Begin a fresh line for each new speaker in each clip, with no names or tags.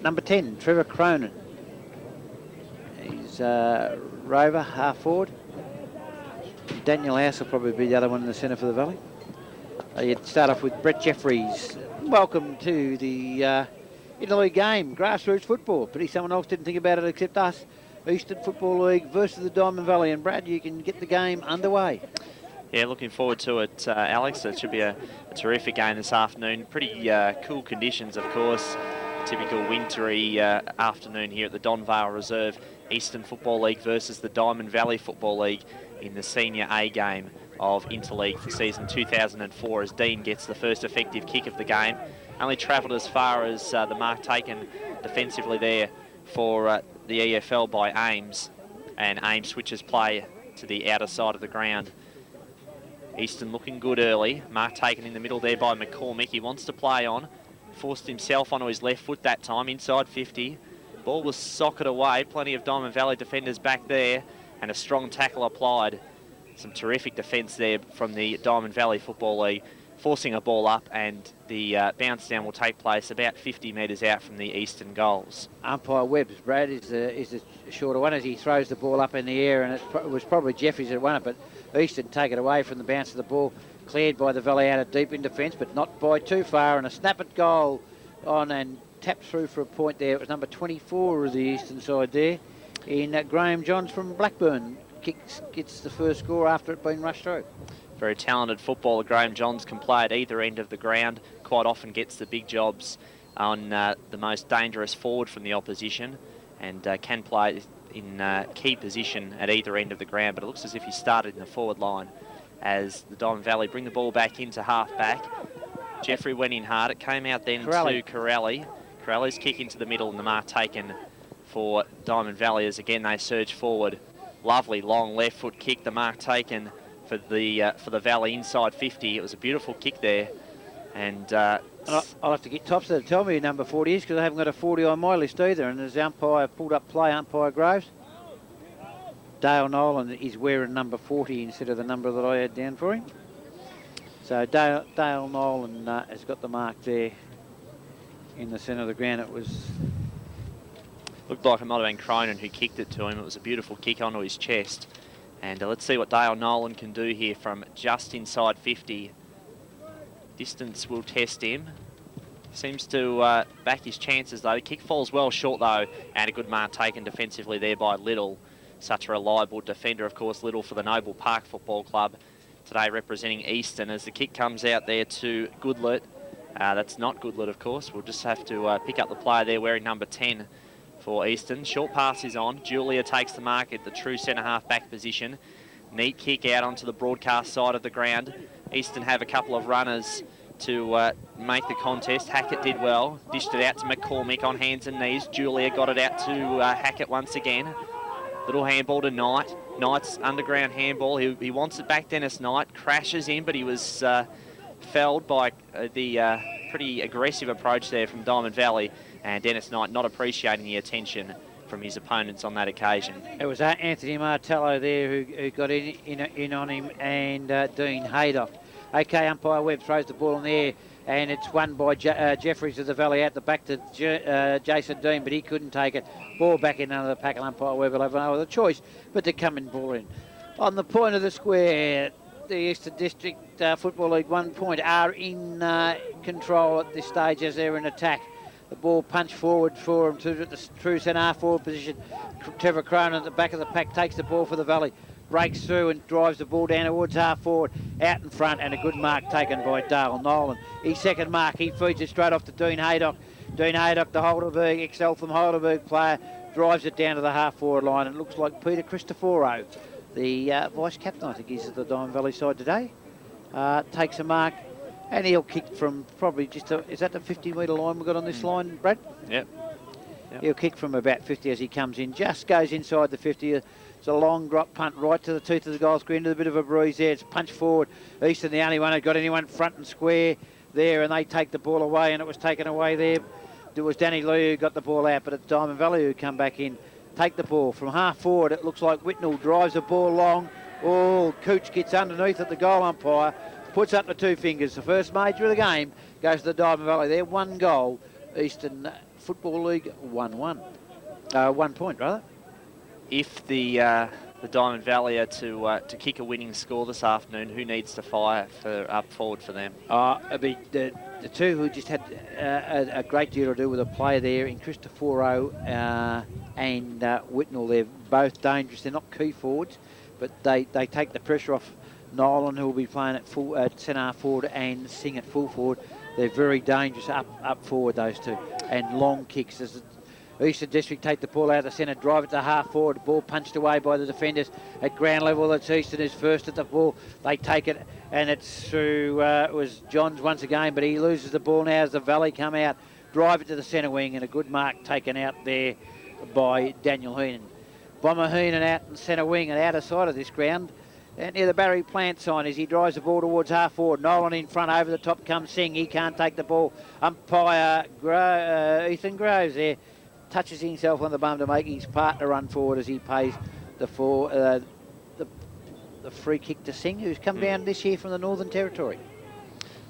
number 10, Trevor Cronin. He's Rover, half forward. Daniel House will probably be the other one in the centre for the Valley. You'd start off with Brett Jeffries. Welcome to the Interleague game, grassroots football. Pity someone else didn't think about it except us. Eastern Football League versus the Diamond Valley. And Brad, you can get the game underway.
Yeah, looking forward to it, Alex. It should be a terrific game this afternoon. Pretty cool conditions, of course. Typical wintry afternoon here at the Donvale Reserve. Eastern Football League versus the Diamond Valley Football League in the Senior A game of Interleague for season 2004 as Dean gets the first effective kick of the game. Only travelled as far as the mark taken defensively there for the EFL by Ames, and Ames switches play to the outer side of the ground. Easton looking good early. Mark taken in the middle there by McCormick. He wants to play on. Forced himself onto his left foot that time, inside 50. Ball was socket away. Plenty of Diamond Valley defenders back there, and a strong tackle applied. Some terrific defence there from the Diamond Valley Football League, forcing a ball up, and the bounce down will take place about 50 metres out from the Eastern goals.
Umpire Webb's, Brad, is the shorter one as he throws the ball up in the air, and it was probably Jeffries that won it, but Eastern take it away from the bounce of the ball, cleared by the Valley out of deep in defence, but not by too far, and a snap at goal on and tapped through for a point there. It was number 24 of the Eastern side there, in Graham Johns from Blackburn. Gets the first score after it being rushed through.
Very talented footballer. Graham Johns can play at either end of the ground, quite often gets the big jobs on the most dangerous forward from the opposition, and can play in key position at either end of the ground, but it looks as if he started in the forward line as the Diamond Valley bring the ball back into half-back. Jeffrey went in hard. It came out then to Corelli. Corelli's kick into the middle, and the mark taken for Diamond Valley as again they surge forward. Lovely long left foot kick, the mark taken for the Valley inside 50. It was a beautiful kick there, and
I'll have to get Topster to tell me who number 40 is, because I haven't got a 40 on my list either. And as the umpire pulled up play, umpire Groves, Dale Nolan is wearing number 40 instead of the number that I had down for him. So Dale Nolan has got the mark there in the centre of the ground. It was...
Looked like it might have been Cronin who kicked it to him. It was a beautiful kick onto his chest. And let's see what Dale Nolan can do here from just inside 50. Distance will test him. Seems to back his chances though. The kick falls well short though, and a good mark taken defensively there by Little. Such a reliable defender, of course, Little for the Noble Park Football Club. Today representing Eastern as the kick comes out there to Goodlett. That's not Goodlett, of course. We'll just have to pick up the player there wearing number 10. For Eastern. Short pass is on. Julia takes the mark at the true centre-half back position. Neat kick out onto the broadcast side of the ground. Eastern have a couple of runners to make the contest. Hackett did well. Dished it out to McCormick on hands and knees. Julia got it out to Hackett once again. Little handball to Knight. Knight's underground handball. He wants it back, Dennis Knight. Crashes in, but he was felled by the pretty aggressive approach there from Diamond Valley. And Dennis Knight not appreciating the attention from his opponents on that occasion.
It was Anthony Martello there who got in on him, and Dean Haydock. Okay, umpire Webb throws the ball in the air, and it's won by Jeffries of the Valley out the back to Jason Dean, but he couldn't take it. Ball back in under the pack, and umpire Webb will have no other choice but to come and ball in. On the point of the square, the Eastern District Football League 1 point are in control at this stage as they're in attack. The ball punched forward for him to the true centre-half forward position. Trevor Cronin at the back of the pack takes the ball for the Valley, breaks through and drives the ball down towards half forward, out in front, and a good mark taken by Dale Nolan. His second mark, he feeds it straight off to Dean Haydock. Dean Haydock, the Heidelberg, XL from Heidelberg player, drives it down to the half forward line, and it looks like Peter Cristoforo, the vice captain, I think he's at the Diamond Valley side today, takes a mark. And he'll kick from probably just, is that the 50-metre line we've got on this line, Brad?
Yep.
He'll kick from about 50 as he comes in. Just goes inside the 50. It's a long drop punt right to the tooth of the goal screen. A bit of a breeze there. It's punched forward. Easton, the only one who got anyone front and square there, and they take the ball away, and it was taken away there. It was Danny Lee who got the ball out, but it's Diamond Valley who come back in, take the ball. From half forward, it looks like Whitnell drives the ball long. Oh, Cooch gets underneath at the goal umpire. Puts up the two fingers. The first major of the game goes to the Diamond Valley. They're one goal. Eastern Football League 1-1. 1 point, rather.
If the Diamond Valley are to kick a winning score this afternoon, who needs to fire for up forward for them?
I mean, the two who just had a great deal to do with a player there in Cristoforo and Whitnell. They're both dangerous. They're not key forwards, but they take the pressure off Nolan, who will be playing at full at centre forward, and Singh at full forward. They're very dangerous up forward, those two, and long kicks. As Eastern District take the ball out of the centre, drive it to half forward, the ball punched away by the defenders at ground level. That's Eastern is first at the ball. They take it, and it's through, it was Johns once again, but he loses the ball now as the Valley come out, drive it to the centre wing, and a good mark taken out there by Daniel Heenan. Bomber Heenan out in centre wing and outer side of this ground, near the Barry Plant sign as he drives the ball towards half forward. Nolan in front, over the top comes Singh. He can't take the ball. Umpire Ethan Groves there touches himself on the bum to make his partner run forward as he pays the free kick to Singh, who's come down this year from the Northern Territory.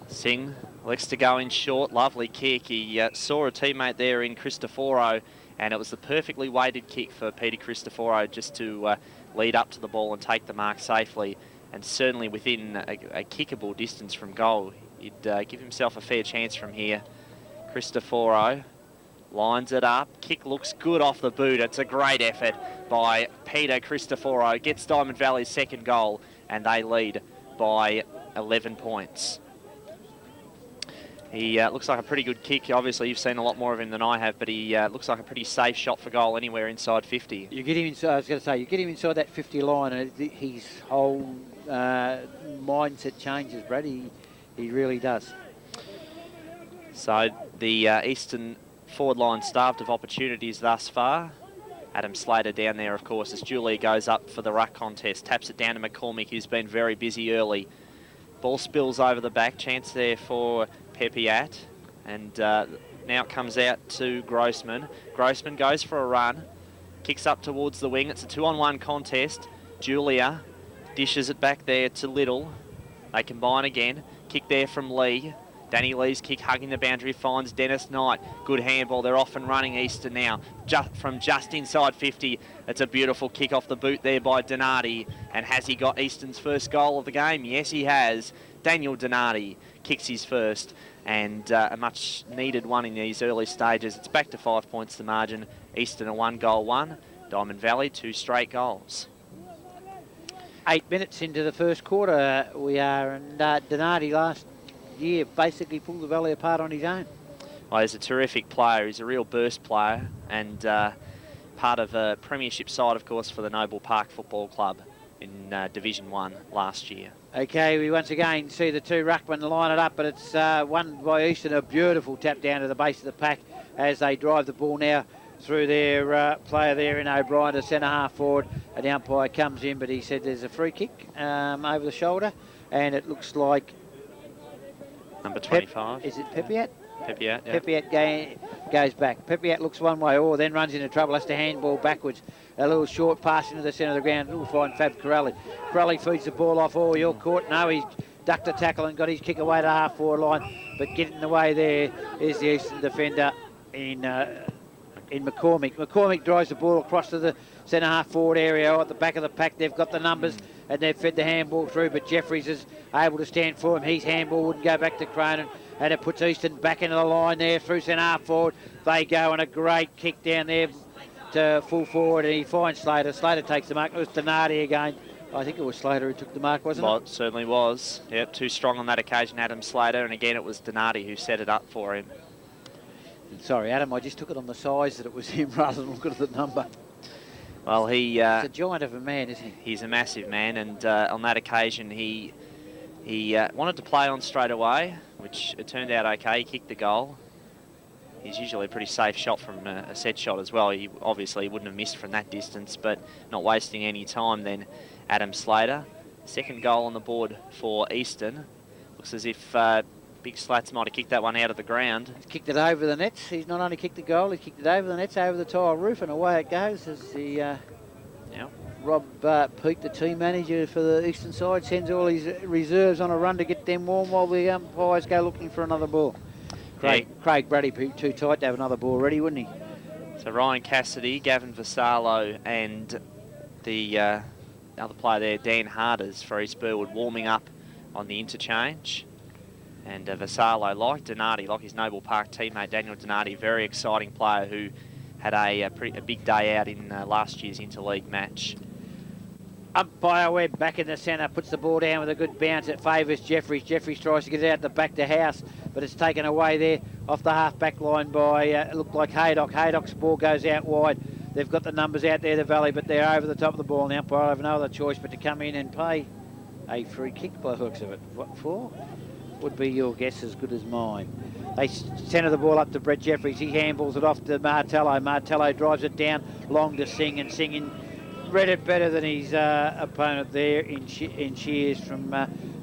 Singh likes to go in short, lovely kick. He saw a teammate there in Cristoforo, and it was the perfectly weighted kick for Peter Cristoforo just to lead up to the ball and take the mark safely, and certainly within a kickable distance from goal. He'd give himself a fair chance from here. Cristoforo lines it up. Kick looks good off the boot. It's a great effort by Peter Cristoforo. Gets Diamond Valley's second goal, and they lead by 11 points. He looks like a pretty good kick. Obviously, you've seen a lot more of him than I have, but he looks like a pretty safe shot for goal anywhere inside 50.
You get him inside, I was going to say, you get him inside that 50 line, and his whole mindset changes, Brad. He really does.
So the Eastern forward line starved of opportunities thus far. Adam Slater down there, of course, as Julia goes up for the ruck contest. Taps it down to McCormick, who's been very busy early. Ball spills over the back. Chance there for Pepiat. And now it comes out to Grossman. Grossman goes for a run. Kicks up towards the wing. It's a 2-on-1 contest. Julia dishes it back there to Little. They combine again. Kick there from Lee. Danny Lee's kick hugging the boundary finds Dennis Knight. Good handball. They're off and running Eastern now. From just inside 50. It's a beautiful kick off the boot there by Donati. And has he got Eastern's first goal of the game? Yes, he has. Daniel Donati kicks his first, and a much needed one in these early stages. It's back to 5 points the margin. Eastern a 1-goal-1. Diamond Valley 2 straight goals.
8 minutes into the first quarter we are, and Donati last year basically pulled the Valley apart on his own.
Well, he's a terrific player. He's a real burst player, and part of a premiership side, of course, for the Noble Park Football Club in Division 1 last year.
Okay, we once again see the two ruckmen line it up, but it's won by Eastern. A beautiful tap down to the base of the pack as they drive the ball now through their player there in O'Brien to centre half forward. And the umpire comes in, but he said there's a free kick over the shoulder, and it looks like
number 25.
Is it Pepiat?
Pepiat, yeah.
Pepiat goes back. Pepiat looks one way, then runs into trouble, has to handball backwards. A little short pass into the centre of the ground. We'll find Fab Corelli. Corelli feeds the ball off. You're caught. No, he's ducked a tackle and got his kick away to half forward line. But getting in the way there is the Eastern defender in McCormick. McCormick drives the ball across to the centre half forward area at the back of the pack. They've got the numbers and they've fed the handball through, but Jeffries is able to stand for him. His handball wouldn't go back to Cronin, and it puts Eastern back into the line there through centre half forward. They go, and a great kick down there to full forward, and he finds Slater. Slater takes the mark. It was Donati again. I think it was Slater who took the mark, wasn't it?
It certainly was. Yep, too strong on that occasion, Adam Slater, and again it was Donati who set it up for him.
Sorry, Adam, I just took it on the size that it was him rather than looking at the number.
Well,
he's a giant of a man, isn't he?
He's a massive man, and on that occasion he wanted to play on straight away, which it turned out okay. He kicked the goal. He's usually a pretty safe shot from a set shot as well. He obviously wouldn't have missed from that distance, but not wasting any time then. Adam Slater, second goal on the board for Eastern. Looks as if Big Slats might have kicked that one out of the ground.
He's kicked it over the nets. He's not only kicked the goal, he's kicked it over the nets, over the tile roof, and away it goes as the Rob Peake, the team manager for the Eastern side, sends all his reserves on a run to get them warm while the umpires go looking for another ball. Craig Brady be too tight to have another ball ready, wouldn't he?
So Ryan Cassidy, Gavin Vassallo and the other player there, Dan Harders for East Burwood, warming up on the interchange. And Vassallo, like Donati, like his Noble Park teammate Daniel Donati, very exciting player who had a big day out in last year's Interleague match.
Umpire Webb back in the centre, puts the ball down with a good bounce. It favours Jeffries. Jeffries tries to get it out the back to House, but it's taken away there off the half-back line by, it looked like Haydock. Haydock's ball goes out wide. They've got the numbers out there, the Valley, but they're over the top of the ball. And the umpire have no other choice but to come in and pay a free kick by the looks of it. What for? Would be your guess as good as mine. They centre the ball up to Brett Jeffries. He handballs it off to Martello. Martello drives it down long to Singh, and Singh read it better than his opponent there in Shears from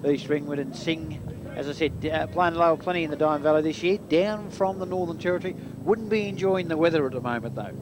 East Ringwood. And Singh, as I said, playing lower plenty in the Diamond Valley this year, down from the Northern Territory. Wouldn't be enjoying the weather at the moment though.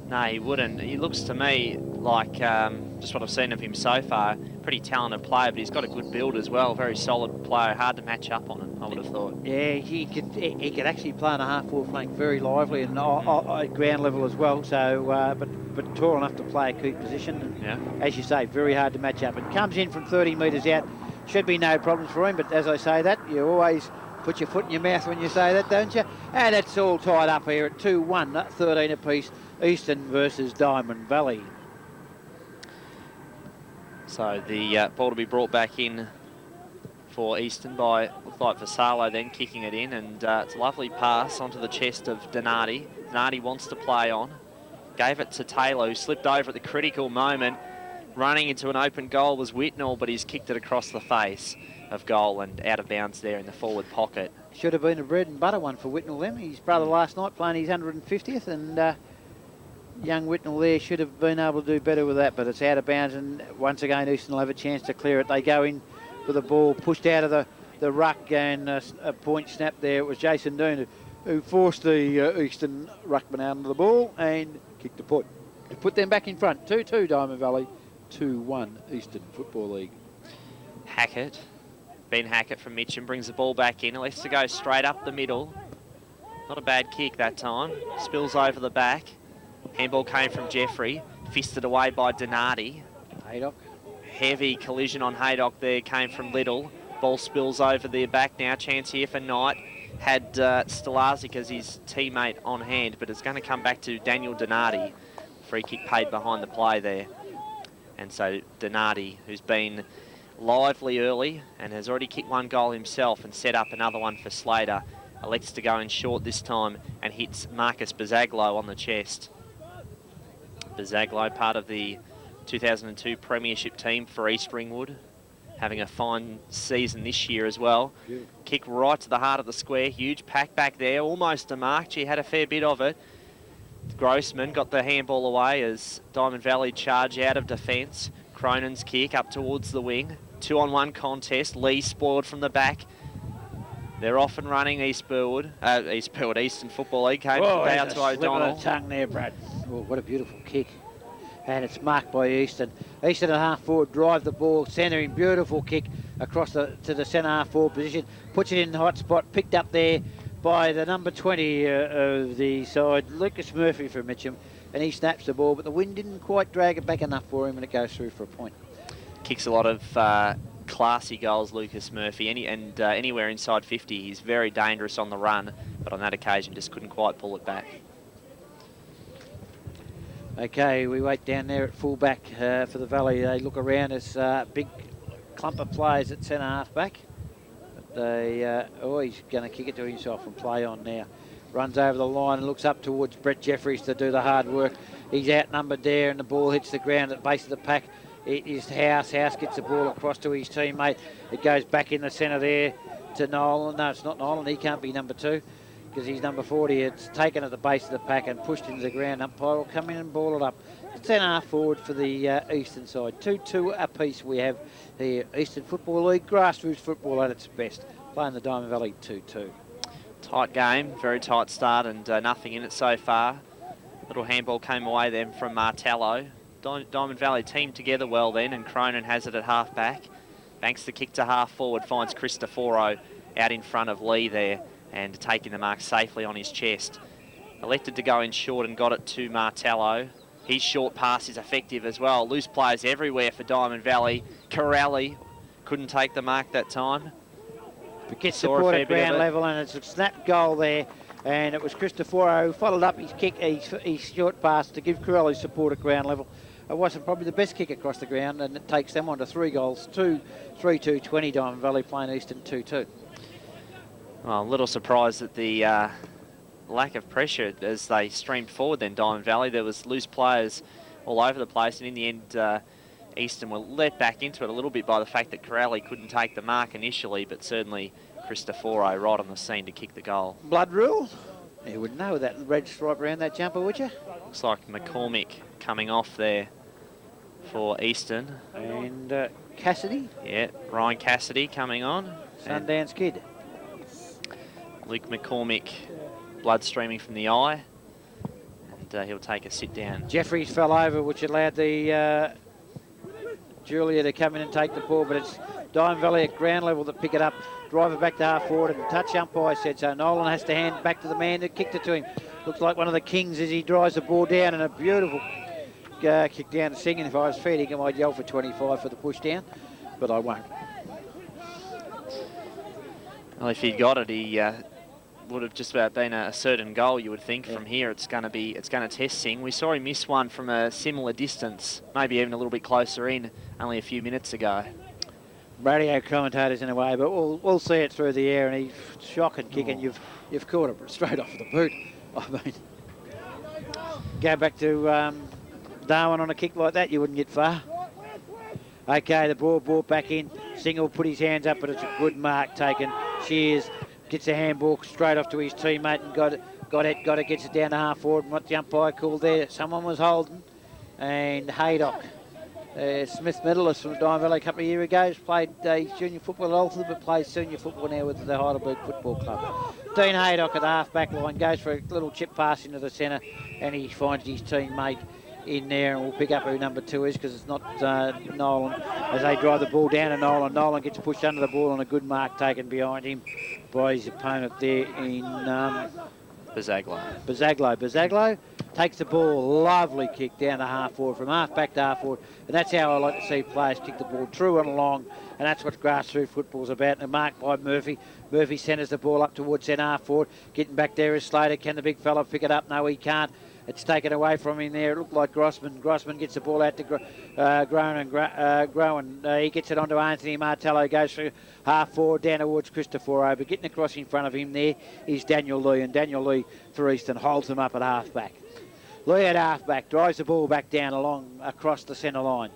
No, he wouldn't. He looks to me like, just what I've seen of him so far, pretty talented player, but he's got a good build as well. Very solid player, hard to match up on him, I would have thought. Yeah, he could actually play on a half-forward flank very lively and at ground level as well. So, but tall enough to play a key position. And, yeah.
As you say, very hard to match up. It comes in from 30 metres out. Should be no problems for him, but as I say that, you always put your foot in your mouth when you say that, don't you? And it's all tied up here at 2-1, 13 apiece. Eastern versus Diamond Valley.
So the ball to be brought back in for Eastern by, looks like Vassallo then kicking it in, and it's a lovely pass onto the chest of Donati. Donati wants to play on. Gave it to Taylor, who slipped over at the critical moment. Running into an open goal was Whitnall, but he's kicked it across the face of goal and out of bounds there in the forward pocket.
Should have been a bread and butter one for Whitnall then. His brother last night playing his 150th, and young Whitnall there should have been able to do better with that, but it's out of bounds, and once again Eastern will have a chance to clear it. They go in with the ball pushed out of the ruck, and a point snap there. It was Jason Doon who forced the Eastern ruckman out of the ball and kicked the point to put them back in front. 2-2 Diamond Valley, 2-1 Eastern Football League.
Hackett, Ben Hackett from Mitcham brings the ball back in. Elects to go straight up the middle. Not a bad kick that time. Spills over the back. Handball came from Jeffrey, fisted away by Donati.
Haydock.
Heavy collision on Haydock there, came from Little. Ball spills over the back now, chance here for Knight. Had Stalazic as his teammate on hand, but it's going to come back to Daniel Donati. Free kick paid behind the play there. And so Donati, who's been lively early and has already kicked one goal himself and set up another one for Slater, elects to go in short this time and hits Marcus Bazaglo on the chest. Bazaglo, part of the 2002 Premiership team for East Ringwood, having a fine season this year as well. Beautiful. Kick right to the heart of the square, huge pack back there, almost a mark. She had a fair bit of it. Grossman got the handball away as Diamond Valley charge out of defence. Cronin's kick up towards the wing. 2-on-1 contest. Lee spoiled from the back. They're off and running Eastern Football League. Came down to O'Donnell.
Tongue there, Brad. Oh, what a beautiful kick. And it's marked by Eastern. Eastern at half forward, drive the ball, centering, beautiful kick across to the centre half forward position. Puts it in the hot spot, picked up there by the number 20 of the side, Lucas Murphy from Mitcham. And he snaps the ball, but the wind didn't quite drag it back enough for him, and it goes through for a point. Kicks
a lot of classy goals, Lucas Murphy, anywhere inside 50. He's very dangerous on the run, but on that occasion just couldn't quite pull it back.
Okay, we wait down there at full back for the Valley. They look around as big clump of players at centre half back. But they, he's going to kick it to himself and play on now. Runs over the line and looks up towards Brett Jeffries to do the hard work. He's outnumbered there, and the ball hits the ground at the base of the pack. It is House. House gets the ball across to his teammate. It goes back in the centre there to Nolan. No, it's not Nolan. He can't be number 2 because he's number 40. It's taken at the base of the pack and pushed into the ground. Umpire will come in and ball it up. It's centre half forward for the Eastern side. 2-2 apiece we have here. Eastern Football League, grassroots football at its best. Playing the Diamond Valley 2-2.
Tight game, very tight start, and nothing in it so far. Little handball came away then from Martello. Diamond Valley teamed together well then, and Cronin has it at half back. Banks the kick to half forward, finds Cristoforo out in front of Lee there. and taking the mark safely on his chest. Elected to go in short and got it to Martello. His short pass is effective as well. Loose players everywhere for Diamond Valley. Corrali couldn't take the mark that time.
But gets support at ground level, and it's a snap goal there. And it was Cristoforo who followed up his kick, his short pass to give Corelli support at ground level. It wasn't probably the best kick across the ground, and it takes them on to 3 goals, 3-2-20, Diamond Valley playing Eastern 2-2.
Well, a little surprised at the lack of pressure as they streamed forward then, Diamond Valley. There was loose players all over the place, and in the end, Eastern were let back into it a little bit by the fact that Corelli couldn't take the mark initially, but certainly Cristoforo right on the scene to kick the goal.
Blood rule? You wouldn't know that red stripe around that jumper, would you?
Looks like McCormick coming off there for Eastern.
And Cassidy?
Yeah, Ryan Cassidy coming on.
Sundance Kid.
Luke McCormick, blood streaming from the eye. And he'll take a sit down.
Jeffries fell over, which allowed the Julia to come in and take the ball, but it's Diamond Valley at ground level to pick it up. Drive it back to half forward, and touch umpire said so. Nolan has to hand back to the man that kicked it to him. Looks like one of the kings as he drives the ball down, and a beautiful kick down to Singing. If I was feeding him, I'd yell for 25 for the push down, but I won't.
Well, if he'd got it, he would have just about been a certain goal, you would think. From here, it's going to test Sing. We saw him miss one from a similar distance, maybe even a little bit closer in, only a few minutes ago.
Radio commentators in a way, but we'll see it through the air, and he's shocking kick, and you've caught it straight off the boot. I mean, go back to Darwin on a kick like that, you wouldn't get far. Okay, the ball brought back in. Single put his hands up, but it's a good mark taken. Shears gets a handball straight off to his teammate and got it, gets it down to half forward. And what the umpire called there, someone was holding, and Haydock. Smith medalist from Donvale Valley a couple of years ago, played junior football at Alton, but plays senior football now with the Heidelberg Football Club. Dean Haydock at the half-back line goes for a little chip pass into the centre, and he finds his teammate in there, and we'll pick up who number 2 is, because it's not Nolan. As they drive the ball down to Nolan, Nolan gets pushed under the ball, and a good mark taken behind him by his opponent there in Bazaglo takes the ball, lovely kick down to half forward, from half back to half forward, and that's how I like to see players kick the ball true and along, and that's what grassroots football's about. And marked by Murphy. Murphy centres the ball up towards centre half forward. Getting back there is Slater. Can the big fella pick it up? No, he can't. It's taken away from him there. It looked like Grossman. Grossman gets the ball out to Groen. He gets it onto Anthony Martello. Goes through half forward down towards Cristoforo. But getting across in front of him there is Daniel Lee. And Daniel Lee for Easton holds him up at half back. Lee at half back drives the ball back down along across the centre line.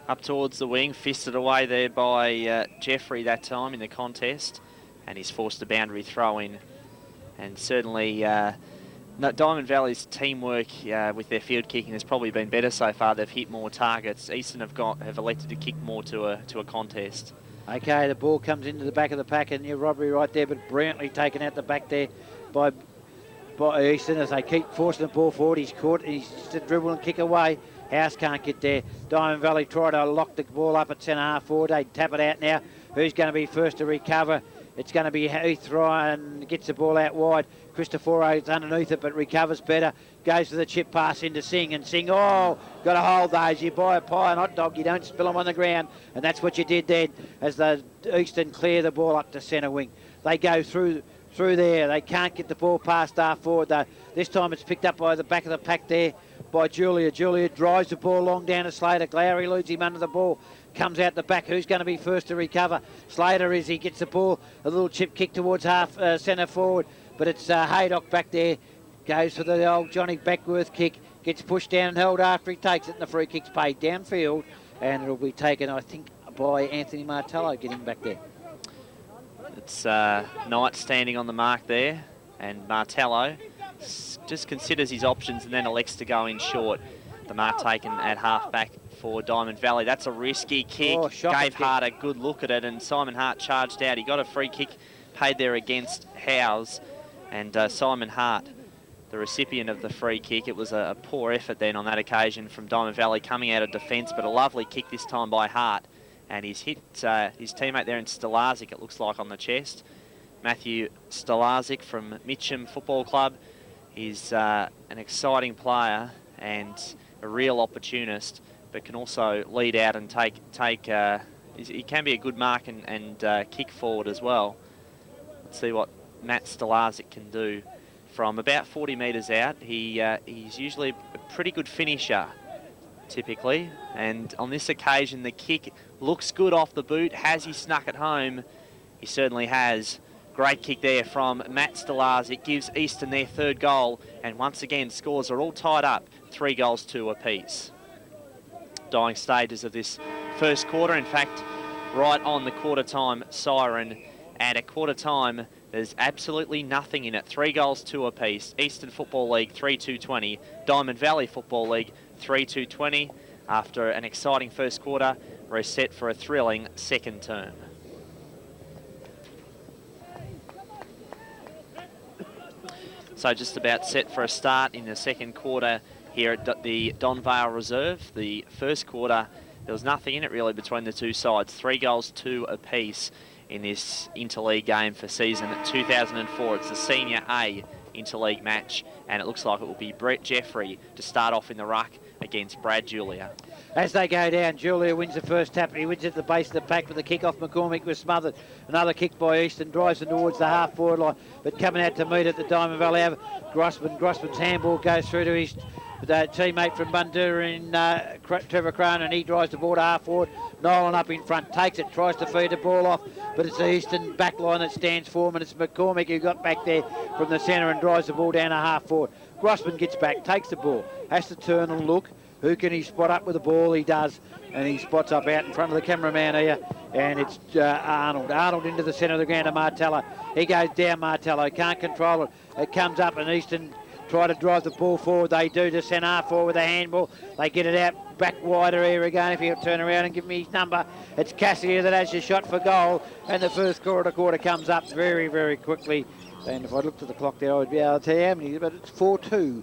Up towards the wing, fisted away there by Jeffrey that time in the contest. And he's forced a boundary throw in. And certainly Diamond Valley's teamwork with their field kicking has probably been better so far. They've hit more targets. Eastern have elected to kick more to a contest. Okay, the ball comes into the back of the pack, and your robbery right there, but brilliantly taken out the back there by Eastern as they keep forcing the ball forward. He's caught, he's just a dribble and kick away. House can't get there. Diamond Valley try to lock the ball up at centre half forward. They tap it out now. Who's going to be first to recover? It's going to be Heath Ryan, gets the ball out wide. Cristoforo's underneath it, but recovers better. Goes for the chip pass into Singh, and Singh, got to hold those. You buy a pie and hot dog, you don't spill them on the ground. And that's what you did then as the Eastern clear the ball up to centre wing. They go through there. They can't get the ball past half forward though. This time it's picked up by the back of the pack there by Julia. Julia drives the ball long down to Slater. Glowry leads him under the ball. Comes out the back. Who's going to be first to recover? Slater is. He gets the ball. A little chip kick towards half centre forward. But it's Haydock back there. Goes for the old Johnny Beckworth kick. Gets pushed down and held after he takes it. And the free kick's paid downfield. And it'll be taken, I think, by Anthony Martello getting back there. It's Knight standing on the mark there. And Martello just considers his options and then elects to go in short. The mark taken at half back for Diamond Valley. That's a risky kick. Gave Hart a good look at it, and Simon Hart charged out. He got a free kick paid there against Howes, and Simon Hart, the recipient of the free kick. It was a poor effort then on that occasion from Diamond Valley coming out of defence, but a lovely kick this time by Hart, and he's hit his teammate there in Stelazic, it looks like, on the chest. Matthew Stolazic from Mitcham Football Club. He's an exciting player and a real opportunist, but can also lead out and he can be a good mark and kick forward as well. Let's see what Matt Stolazic can do from about 40 metres out. He's usually a pretty good finisher, typically, and on this occasion the kick looks good off the boot. Has he snuck it home? He certainly has. Great kick there from Matt Stolazic. It gives Eastern their third goal, and once again scores are all tied up, 3 goals to apiece. Dying stages of this first quarter, in fact right on the quarter time siren, and at quarter time there's absolutely nothing in it. 3 goals to apiece. Eastern Football League 3-2-20, Diamond Valley Football League 3-2-20. After an exciting first quarter, we're set for a thrilling second term. So just about set for a start in the second quarter here at the Donvale Reserve. The first quarter, there was nothing in it really between the two sides. 3 goals to apiece in this Interleague game for season 2004. It's the Senior A Interleague match, and it looks like it will be Brett Jeffrey to start off in the ruck against Brad Julia.
As they go down, Julia wins the first tap. He wins at the base of the pack with the kick off. McCormick was smothered. Another kick by Easton, drives it towards the half-forward line, but coming out to meet at the Diamond Valley Ave, Grossman's handball goes through to his teammate from Bundoora in Trevor Crone, and he drives the ball to half-forward. Nolan up in front, takes it, tries to feed the ball off, but it's the Eastern back line that stands for him, and it's McCormick who got back there from the centre and drives the ball down to half-forward. Grossman gets back, takes the ball, has to turn and look. Who can he spot up with the ball? He does, and he spots up out in front of the cameraman here, and it's Arnold. Arnold into the centre of the ground to Martello. He goes down, Martello, can't control it. It comes up, and Easton try to drive the ball forward. They do to send half forward with a handball. They get it out back wider here again. If he'll turn around and give me his number, it's Cassidy that has the shot for goal, and the first quarter comes up very, very quickly. And if I looked at the clock there, I would be able to tell you how many, but it's 4-2.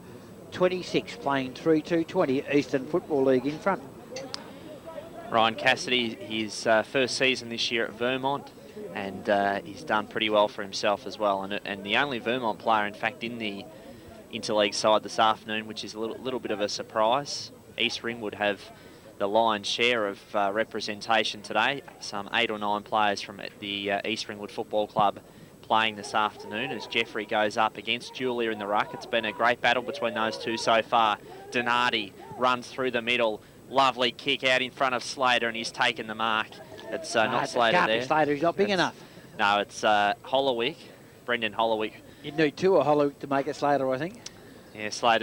26 playing 3-2-20, Eastern Football League in front.
Ryan Cassidy, his first season this year at Vermont, and he's done pretty well for himself as well. And the only Vermont player, in fact, in the Interleague side this afternoon, which is a little bit of a surprise. East Ringwood have the lion's share of representation today. Some 8 or 9 players from the East Ringwood Football Club playing this afternoon as Jeffrey goes up against Julia in the ruck. It's been a great battle between those two so far. Donati runs through the middle. Lovely kick out in front of Slater, and he's taken the mark. It's not Slater there.
Slater, he's not big enough.
No, it's Hollowick, Brendan Hollowick.
You'd need 2 of Hollowick to make it Slater, I think.
Yeah, I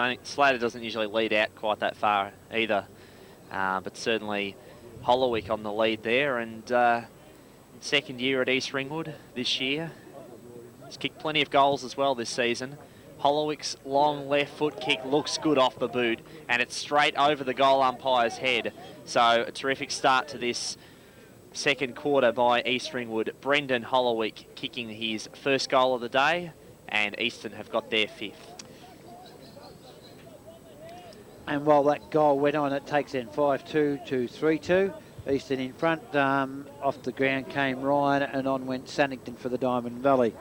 think Slater doesn't usually lead out quite that far either. But certainly Hollowick on the lead there, and second year at East Ringwood this year. He's kicked plenty of goals as well this season. Hollowick's long left foot kick looks good off the boot, and it's straight over the goal umpire's head. So a terrific start to this second quarter by East Ringwood. Brendan Hollowick kicking his first goal of the day, and Eastern have got their 5th.
And while that goal went on, it takes in 5-2 to 3-2. Eastern in front. Off the ground came Ryan, and on went Sannington for the Diamond Valley.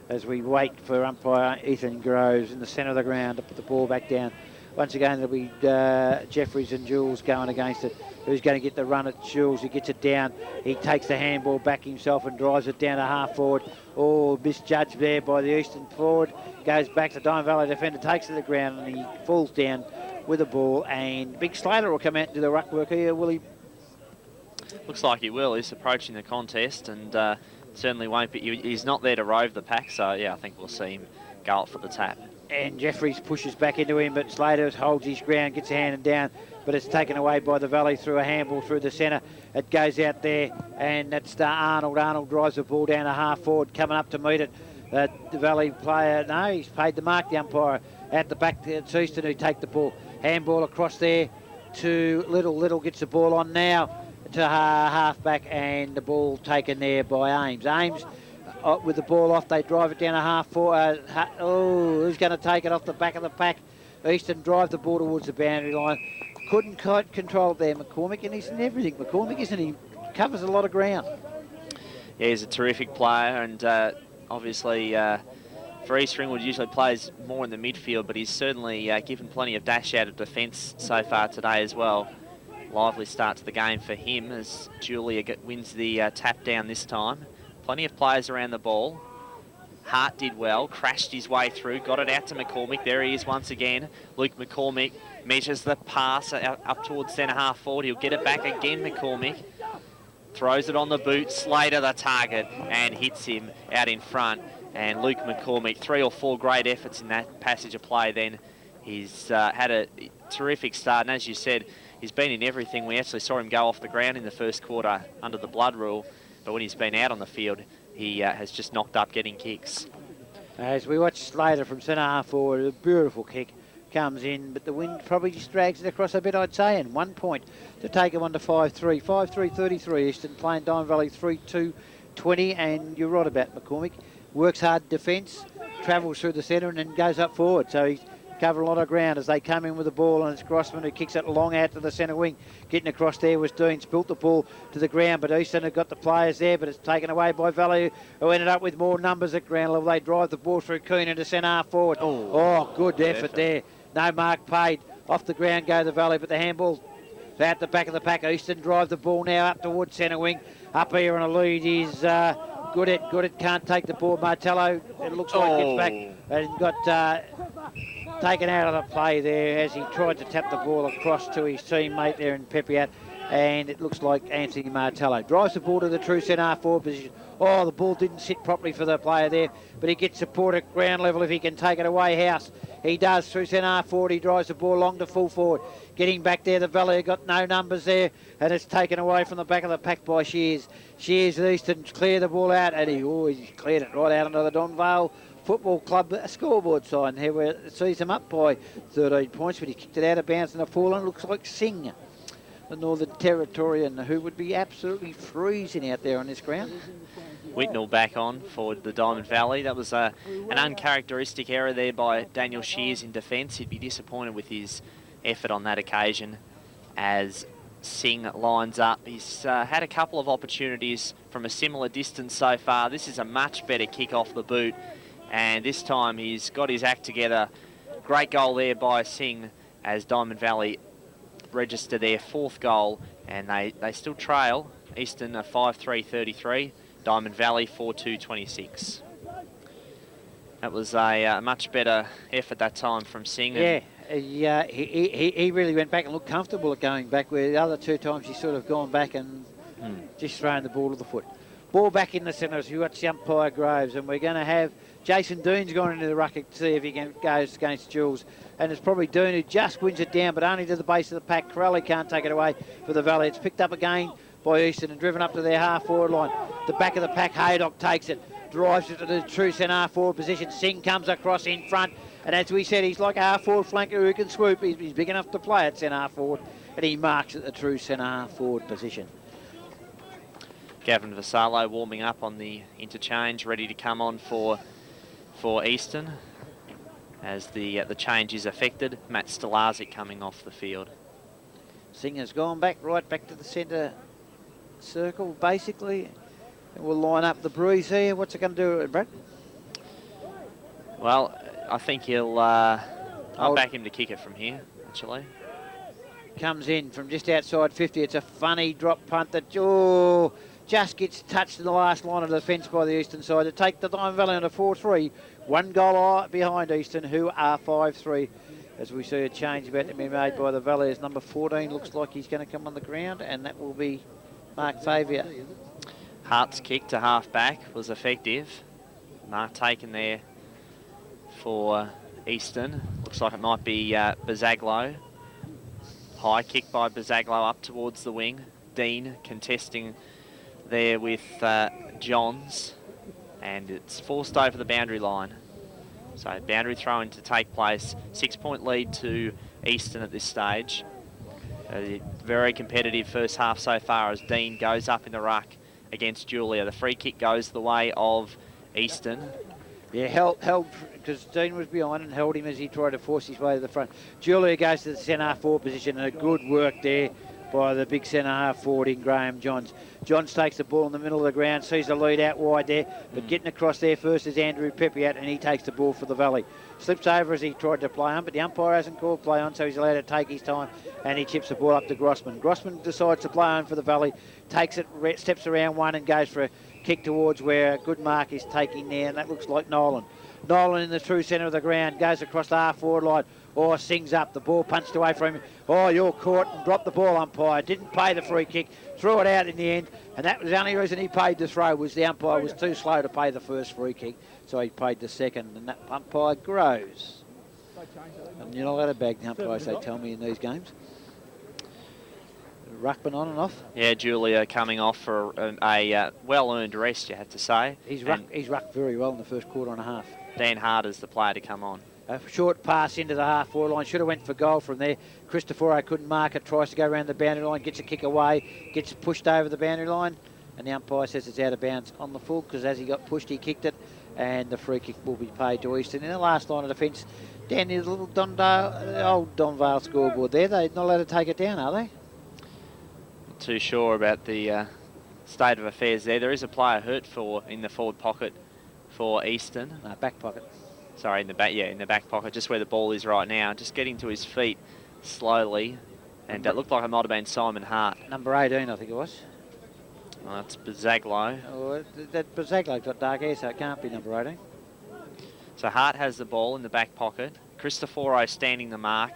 As we wait for umpire Ethan Groves in the centre of the ground to put the ball back down. Once again, there'll be Jeffries and Jules going against it. Who's going to get the run at Jules? He gets it down. He takes the handball back himself and drives it down to half forward. Oh, misjudged there by the Eastern forward. Goes back to Diamond Valley defender, takes it to the ground, and he falls down with the ball. And Big Slater will come out and do the ruck work here, will he?
Looks like he will. He's approaching the contest, and certainly won't be. He's not there to rove the pack, so yeah, I think we'll see him go up for the tap.
And Jeffries pushes back into him, but Slater holds his ground, gets a hand and down, but it's taken away by the Valley through a handball through the centre. It goes out there, and that's Arnold. Arnold drives the ball down to half forward, coming up to meet it. The Valley player, no, he's paid the mark, the umpire. At the back, it's Easton who take the ball. Handball across there to Little. Little gets the ball on now to half back, and the ball taken there by Ames. Ames with the ball off, they drive it down a half forward. Who's going to take it off the back of the pack? Easton drive the ball towards the boundary line. Couldn't quite control it there, McCormick, and he's in everything. McCormick, isn't he? Covers a lot of ground.
Yeah, he's a terrific player, and obviously for East Ringwood usually plays more in the midfield, but he's certainly given plenty of dash out of defence so far today as well. Lively start to the game for him as Julia wins the tap down this time. Plenty of players around the ball. Hart did well, crashed his way through, got it out to McCormick. There he is once again. Luke McCormick measures the pass up towards centre half forward. He'll get it back again, McCormick. Throws it on the boot, Slater the target, and hits him out in front. And Luke McCormick, 3 or 4 great efforts in that passage of play then. He's had a terrific start, and as you said, he's been in everything. We actually saw him go off the ground in the first quarter under the blood rule, but when he's been out on the field, he has just knocked up getting kicks.
As we watch Slater from centre half forward, a beautiful kick comes in, but the wind probably just drags it across a bit, I'd say, and 1 point to take him on to 5-3. 5-3-33, Eastern playing Donvale 3-2-20, and you're right about McCormick. Works hard defence, travels through the centre and then goes up forward. So he's covered a lot of ground as they come in with the ball, and it's Grossman who kicks it long out to the centre wing. Getting across there was Dean, spilt the ball to the ground, but Easton have got the players there, but it's taken away by Valley, who ended up with more numbers at ground level. They drive the ball through Coon into centre half forward. Oh, good effort there. No mark paid. Off the ground go the Valley, but the handball out the back of the pack. Easton drive the ball now up towards centre wing. Up here on a lead is Goodett can't take the ball. Martello, it looks like gets back and got taken out of the play there as he tried to tap the ball across to his teammate there in Pepiat, and it looks like Anthony Martello drives the ball to the true centre half forward position. Oh, the ball didn't sit properly for the player there, but he gets support at ground level if he can take it away. House, he does through centre half forward. He drives the ball long to full forward. Getting back there, the Valley got no numbers there, and it's taken away from the back of the pack by Shears. Shears Easton clear the ball out, and he cleared it right out onto the Donvale Football Club scoreboard sign here, where it sees them up by 13 points, but he kicked it out of bounds and a fall, and it looks like Singh, the Northern Territorian, who would be absolutely freezing out there on this ground.
Whitnell back on for the Diamond Valley. That was an uncharacteristic error there by Daniel Shears in defence. He'd be disappointed with his effort on that occasion as Singh lines up. He's had a couple of opportunities from a similar distance so far. This is a much better kick off the boot, and this time he's got his act together. Great goal there by Singh as Diamond Valley register their 4th goal, and they still trail Eastern 5-3-33, Diamond Valley 4-2-26. That was a much better effort that time from Singh.
Yeah, he really went back and looked comfortable at going back, where the other 2 times he's sort of gone back and just thrown the ball to the foot. Ball back in the centre as we watch the umpire Groves, and we're going to have Jason Dean's gone into the ruck to see if he goes against Jules, and it's probably Dean who just wins it down, but only to the base of the pack. Corelli can't take it away for the Valley. It's picked up again by Easton and driven up to their half-forward line. The back of the pack, Haydock takes it, drives it to the true centre half-forward position. Singh comes across in front, and as we said, he's like a half-forward flanker who can swoop. He's big enough to play at centre half-forward, and he marks at the true centre half-forward position.
Gavin Vassallo warming up on the interchange, ready to come on for Easton as the change is affected. Matt Stalazic coming off the field.
Singh has gone back, right back to the centre circle, basically. And we'll line up the breeze here. What's it going to do, Brett?
Well, I think he'll... I'll back him to kick it from here, actually.
Comes in from just outside 50. It's a funny drop punt that just gets touched in the last line of defence by the Eastern side to take the Diamond Valley on a 4-3. 1 goal behind Eastern, who are 5-3. As we see a change about to be made by the Valley, as number 14 looks like he's going to come on the ground, and that will be Mark Favier.
Hart's kick to half-back was effective. Mark taken there for Eastern. Looks like it might be Bazaglo. High kick by Bazaglo up towards the wing. Dean contesting there with Johns, and it's forced over the boundary line. So boundary throw-in to take place. 6-point lead to Eastern at this stage. A very competitive first half so far as Dean goes up in the ruck against Julia. The free kick goes the way of Eastern.
Yeah, held because Dean was behind and held him as he tried to force his way to the front. Julia goes to the centre forward position, and a good work there by the big centre half forward in Graham Johns. Johns takes the ball in the middle of the ground, sees the lead out wide there, but getting across there first is Andrew Pepiat, and he takes the ball for the Valley. Slips over as he tried to play on, but the umpire hasn't called play on, so he's allowed to take his time, and he chips the ball up to Grossman. Grossman decides to play on for the Valley, takes it, steps around one and goes for a kick towards where a good mark is taking there, and that looks like Nolan. Nolan in the true centre of the ground, goes across the half forward line. Oh, sings up, the ball punched away from him. Oh, you're caught and dropped the ball, umpire. Didn't pay the free kick, threw it out in the end, and that was the only reason he paid the throw, was the umpire was too slow to pay the first free kick, so he paid the second, and that umpire grows. And you're not allowed to bag the umpires, they tell me, in these games. Ruckman on and off.
Yeah, Julia coming off for a well-earned rest, you have to say.
He's rucked very well in the first quarter and a half.
Dan Harder's the player to come on.
A short pass into the half-forward line. Should have went for goal from there. Cristoforo couldn't mark it. Tries to go around the boundary line. Gets a kick away. Gets pushed over the boundary line. And the umpire says it's out of bounds on the full, because as he got pushed, he kicked it. And the free kick will be paid to Easton. In the last line of defence, down near the little old Donvale scoreboard there. They're not allowed to take it down, are they?
Not too sure about the state of affairs there. There is a player hurt in the forward pocket for Easton.
No, back pocket.
Sorry, in the back pocket, just where the ball is right now. Just getting to his feet slowly, and it looked like it might have been Simon Hart.
Number 18, I think it was.
Well, that's Bazaglo.
Oh, that Bazaglo's got dark hair, so it can't be number 18.
So Hart has the ball in the back pocket. Cristoforo standing the mark.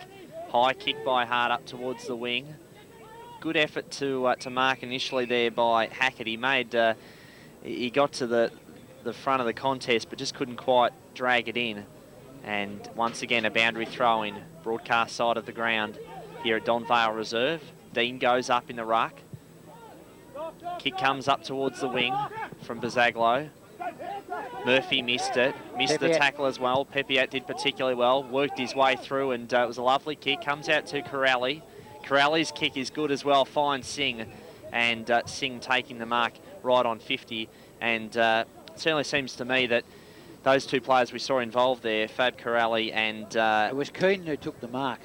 High kick by Hart up towards the wing. Good effort to mark initially there by Hackett. He got to the front of the contest, but just couldn't quite drag it in. And once again, a boundary throw in, broadcast side of the ground here at Donvale Reserve. Dean goes up in the ruck. Kick comes up towards the wing from Bazaglo. Murphy missed it, missed the tackle as well. Pepiat did particularly well, worked his way through, and it was a lovely kick. Comes out to Corelli. Corelli's kick is good as well, finds Singh, and Singh taking the mark right on 50. And it certainly seems to me that those two players we saw involved there, Fab Corelli and...
it was Keenan who took the mark,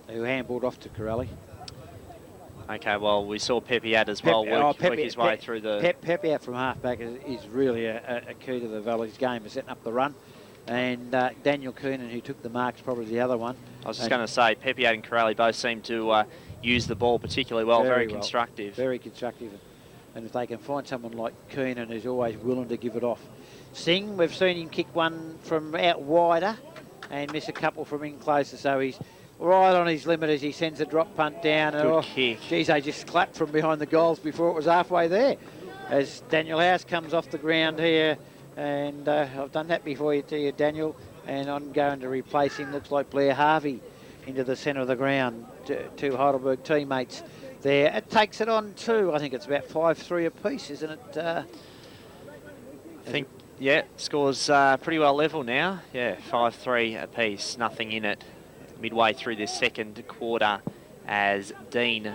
who handballed off to Corelli.
Okay, well, we saw Pepiat as well work his way through the...
Pepiat from half-back is really a key to the Valley's game, is setting up the run. And Daniel Keenan, who took the mark, is probably the other one.
I was just going to say, Pepiat and Corelli both seem to use the ball particularly well, very constructive.
Very constructive. And if they can find someone like Keenan, who's always willing to give it off. Singh, we've seen him kick one from out wider and miss a couple from in closer, so he's right on his limit as he sends a drop punt down.
Good kick.
Geez, they just clapped from behind the goals before it was halfway there. As Daniel House comes off the ground here, and I've done that before to you, Daniel, and I'm going to replace him. Looks like Blair Harvey into the centre of the ground. Two Heidelberg teammates there. It takes it on to, I think it's about 5-3 apiece, isn't it?
I think, yeah, scores pretty well level now. Yeah, 5-3 apiece, nothing in it. Midway through this second quarter as Dean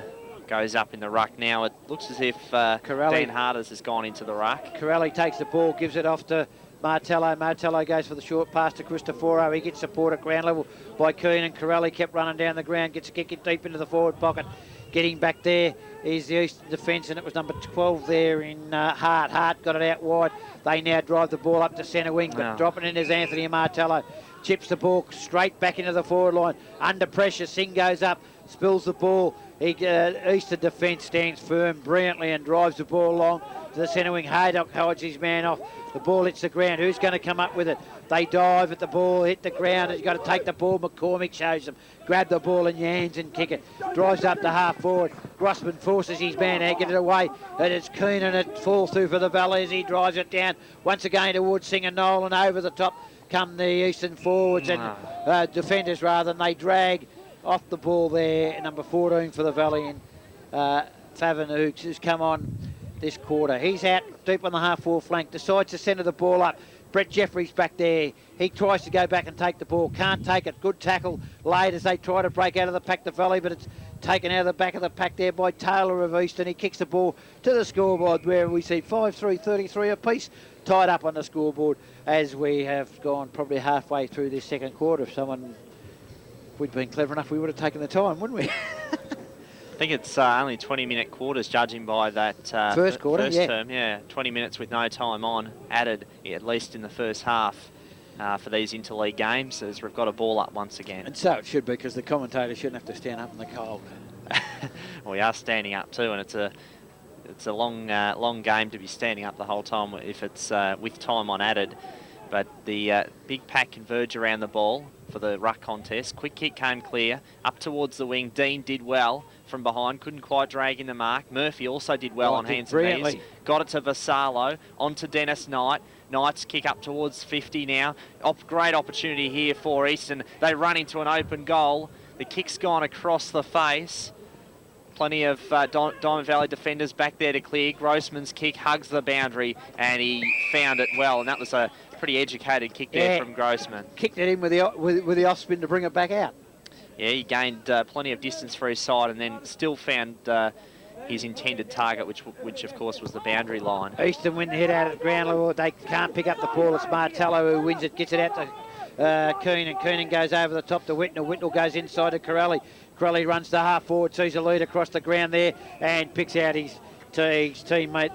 goes up in the ruck. Now it looks as if Dan Harders has gone into the ruck.
Corelli takes the ball, gives it off to Martello. Martello goes for the short pass to Cristoforo. He gets support at ground level by Keenan. Corelli kept running down the ground, gets a kick it deep into the forward pocket. Getting back there is the Eastern defence, and it was number 12 there in Hart. Hart got it out wide. They now drive the ball up to centre wing, but dropping in is Anthony Martello. Chips the ball straight back into the forward line. Under pressure, Singh goes up, spills the ball. Eastern defence stands firm brilliantly and drives the ball along to the centre wing. Haydock hides his man off. The ball hits the ground. Who's going to come up with it? They dive at the ball, hit the ground. He's got to take the ball. McCormick shows them. Grab the ball in your hands and kick it. Drives up to half forward. Grossman forces his man out, get it away. And it's Keenan. It falls through for the Valley as he drives it down. Once again towards Singer Nolan. Over the top come the Eastern forwards and defenders rather, and they drag off the ball there. Number 14 for the Valley, and Favin Hooks has come on this quarter. He's out deep on the half-forward flank, decides to centre the ball up. Brett Jeffries back there. He tries to go back and take the ball. Can't take it. Good tackle late as they try to break out of the pack, the Valley, but it's taken out of the back of the pack there by Taylor of Easton. He kicks the ball to the scoreboard where we see 5-3, 33 apiece tied up on the scoreboard as we have gone probably halfway through this second quarter. If we'd been clever enough, we would have taken the time, wouldn't we?
think it's only 20-minute quarters, judging by that
first quarter,
first term. Yeah, 20 minutes with no time on added, at least in the first half, for these interleague games, as we've got a ball up once again.
And so it should be, because the commentators shouldn't have to stand up in the cold.
Well, we are standing up too, and it's a long game to be standing up the whole time if it's with time on added. But the big pack converge around the ball for the ruck contest. Quick kick came clear, up towards the wing. Dean did well from behind, couldn't quite drag in the mark. Murphy also did well on hands and knees. Got it to Vassallo, on to Dennis Knight. Knight's kick up towards 50 now. Great opportunity here for Eastern. They run into an open goal. The kick's gone across the face. Plenty of Diamond Valley defenders back there to clear. Grossman's kick hugs the boundary, and he found it well, and that was a pretty educated kick there from Grossman.
Kicked it in with the off spin to bring it back out.
Yeah, he gained plenty of distance for his side, and then still found his intended target, which of course was the boundary line.
Eastern win the head out at ground level. They can't pick up the ball. It's Martello who wins it, gets it out to Keenan. Keenan goes over the top to Whitnell. Whitnell goes inside to Corelli. Corelli runs to half forward, sees a lead across the ground there, and picks out his teammate,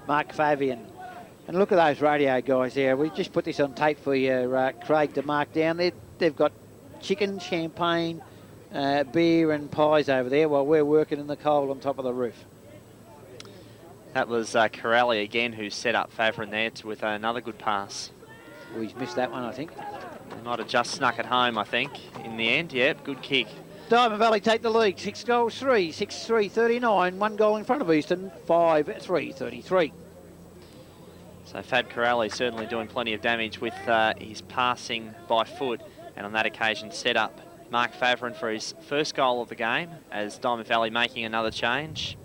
Mark Fabian. And look at those radio guys there. We just put this on tape for you, Craig, to mark down. They've got chicken, champagne, beer and pies over there while we're working in the cold on top of the roof.
That was Corelli again who set up Favren there with another good pass.
Oh, he's missed that one, I think.
He might have just snuck it home, I think, in the end. Yep, good kick.
Diamond Valley take the lead. 6-3, 6-3, 39. 1 goal in front of Eastern, 5-3, 33.
So Fab Corelli certainly doing plenty of damage with his passing by foot, and on that occasion set up Mark Favren for his first goal of the game, as Diamond Valley making another change.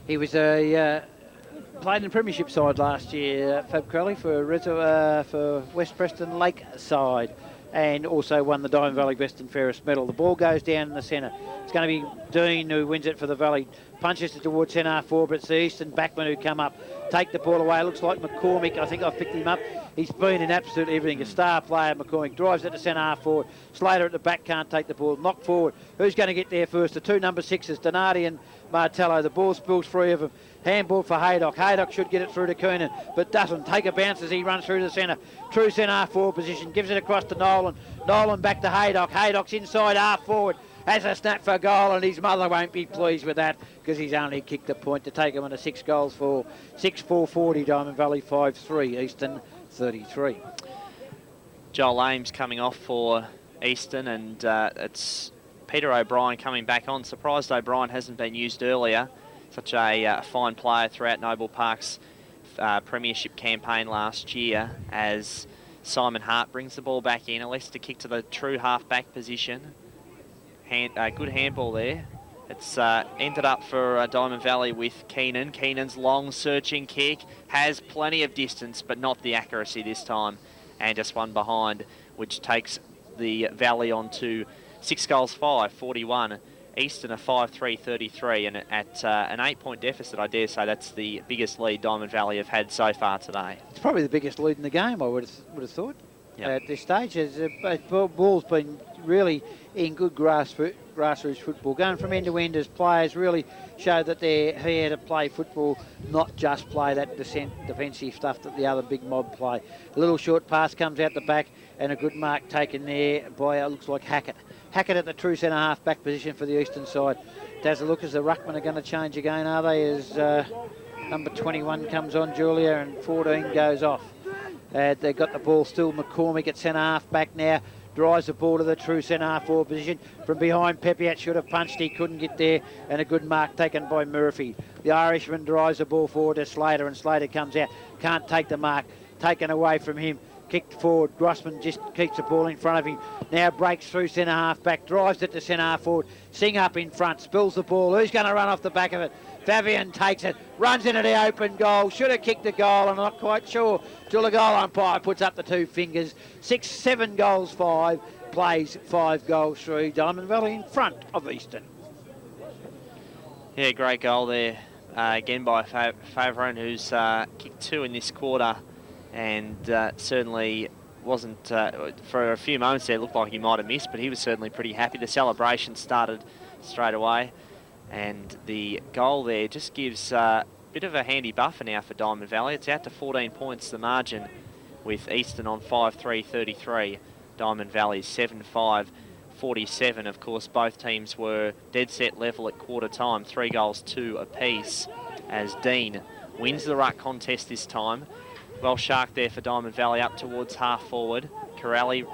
He was played in the premiership side last year, Fab Corelli, for West Preston Lakeside, and also won the Diamond Valley Best and Fairest medal. The ball goes down in the centre. It's going to be Dean who wins it for the Valley. Punches it towards centre half forward, but it's the Eastern backman who come up, take the ball away. It looks like McCormick. I think I've picked him up. He's been in absolutely everything. A star player, McCormick. Drives it to centre half forward. Slater at the back can't take the ball. Knock forward. Who's going to get there first? The two number 6s, Donati and Martello. The ball spills free of them. Handball for Haydock. Haydock should get it through to Keenan, but doesn't. Take a bounce as he runs through the centre. True centre half forward position. Gives it across to Nolan. Nolan back to Haydock. Haydock's inside half forward. Has a snap for goal, and his mother won't be pleased with that because he's only kicked a point to take him on a 6 goals for 6-4-40. Diamond Valley 5-3. Eastern 33.
Joel Ames coming off for Eastern, and it's Peter O'Brien coming back on. Surprised O'Brien hasn't been used earlier. Such a fine player throughout Noble Park's premiership campaign last year, as Simon Hart brings the ball back in. Elects to kick to the true half-back position. Good handball there. It's ended up for Diamond Valley with Keenan. Keenan's long searching kick has plenty of distance, but not the accuracy this time. And just one behind, which takes the Valley on to 6 goals 5, 41. Eastern a 5-3, 33, and at an 8-point deficit, I dare say that's the biggest lead Diamond Valley have had so far today.
It's probably the biggest lead in the game, I would have thought.
Yep.
At this stage, ball's been really in good grassroots football. Going from end to end as players really show that they're here to play football, not just play that defensive stuff that the other big mob play. A little short pass comes out the back, and a good mark taken there by, looks like Hackett. Hackett at the true centre half back position for the Eastern side. Does it look as the ruckmen are going to change again, are they? As number 21 comes on, Julia, and 14 goes off. They've got the ball still. McCormick at centre half back now. Drives the ball to the true centre half forward position. From behind, Pepiat should have punched. He couldn't get there. And a good mark taken by Murphy. The Irishman drives the ball forward to Slater, and Slater comes out. Can't take the mark. Taken away from him. Kicked forward. Grossman just keeps the ball in front of him. Now breaks through centre half back. Drives it to centre half forward. Sing up in front. Spills the ball. Who's going to run off the back of it? Fabian takes it, runs into the open goal, should have kicked the goal, I'm not quite sure. Till the goal umpire puts up the 2 fingers. 7 goals 5, plays 5 goals 3. Diamond Valley in front of Eastern.
Yeah, great goal there again by Favren, who's kicked 2 in this quarter, and certainly wasn't, for a few moments there, it looked like he might have missed, but he was certainly pretty happy. The celebration started straight away. And the goal there just gives a bit of a handy buffer now for Diamond Valley. It's out to 14 points, the margin, with Easton on 5-3-33. Diamond Valley 7-5-47. Of course, both teams were dead set level at quarter time, 3 goals, 2 apiece, as Dean wins the ruck contest this time. Well shark there for Diamond Valley up towards half forward. Corrali,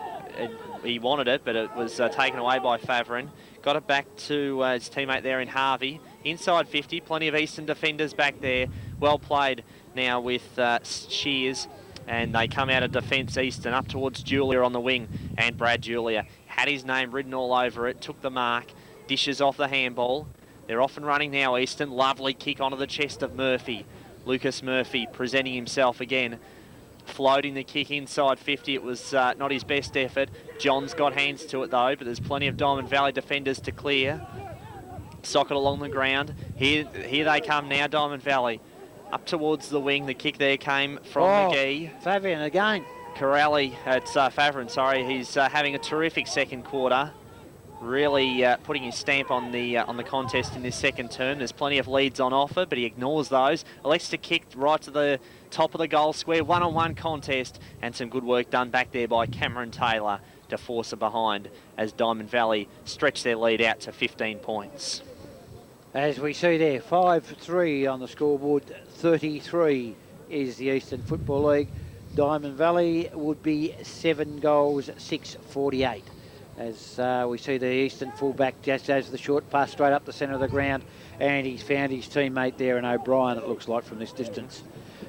he wanted it, but it was taken away by Favorin. Got it back to his teammate there in Harvey. Inside 50, plenty of Eastern defenders back there. Well played now with Shears. And they come out of defence, Eastern, up towards Julia on the wing. And Brad Julia had his name written all over it, took the mark, dishes off the handball. They're off and running now, Eastern. Lovely kick onto the chest of Murphy. Lucas Murphy presenting himself again. Floating the kick inside 50. It was not his best effort. John's got hands to it though, but there's plenty of Diamond Valley defenders to clear. Socket along the ground. Here they come now, Diamond Valley. Up towards the wing. The kick there came from McGee.
Fabian again.
Corrali, it's Favorin, sorry. He's having a terrific second quarter. Really putting his stamp on the contest in this second term. There's plenty of leads on offer, but he ignores those. Elects to kick right to the top of the goal square. One-on-one contest, and some good work done back there by Cameron Taylor to force it behind as Diamond Valley stretch their lead out to 15 points.
As we see there, 5-3 on the scoreboard, 33 is the Eastern Football League. Diamond Valley would be 7 goals, 6-48. As we see the Eastern fullback just as the short pass straight up the centre of the ground, and he's found his teammate there in O'Brien, it looks like, from this distance.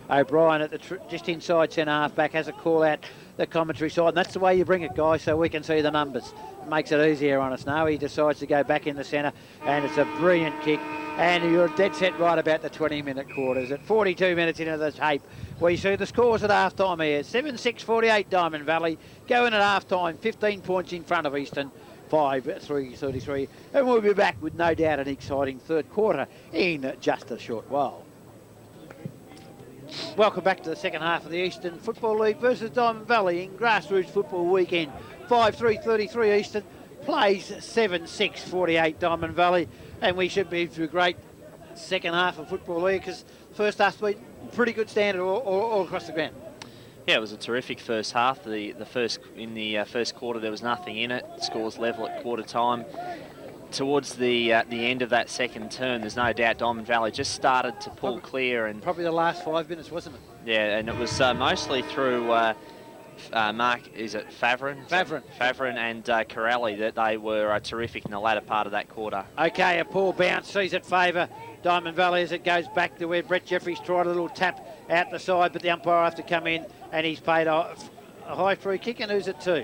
O'Brien at the just inside centre half back has a call out the commentary side, and that's the way you bring it, guys, so we can see the numbers. It makes it easier on us now. He decides to go back in the centre, and it's a brilliant kick. And you're dead set right about the 20-minute quarters. At 42 minutes into the tape, we see the scores at half-time here. 7-6-48 Diamond Valley. Going at half-time, 15 points in front of Eastern, 5-3-33. And we'll be back with no doubt an exciting third quarter in just a short while. Welcome back to the second half of the Eastern Football League versus Diamond Valley in Grassroots Football Weekend. 5-3-33 Eastern plays 7-6-48 Diamond Valley. And we should be through a great second half of Football League because first half's been pretty good standard all across the ground.
Yeah, it was a terrific first half. In the first quarter there was nothing in it. Scores level at quarter time. Towards the end of that second term, there's no doubt Diamond Valley just started to pull clear, and
probably the last 5 minutes, wasn't it?
Yeah, and it was mostly through Mark, is it Favorin? Favorin and Corrali that they were terrific in the latter part of that quarter.
Okay, a poor bounce sees it favour Diamond Valley as it goes back to where Brett Jeffries tried a little tap out the side, but the umpire has to come in, and he's paid a high free kick, and who's it to?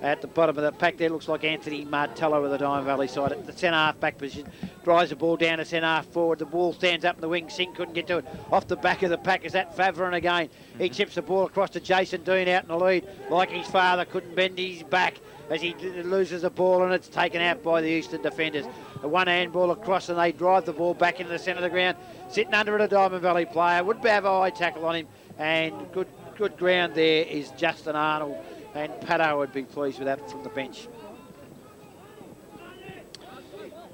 At the bottom of the pack there looks like Anthony Martello of the Diamond Valley side at the centre half back position. Drives the ball down to centre half forward. The ball stands up in the wing. Singh couldn't get to it. Off the back of the pack is that Favorin again. He chips the ball across to Jason Dean out in the lead. Like his father, couldn't bend his back as he loses the ball, and it's taken out by the Eastern defenders. A one handball across, and they drive the ball back into the centre of the ground. Sitting under it, a Diamond Valley player. Would have a high tackle on him, and good ground there is Justin Arnold. And Pato would be pleased with that from the bench.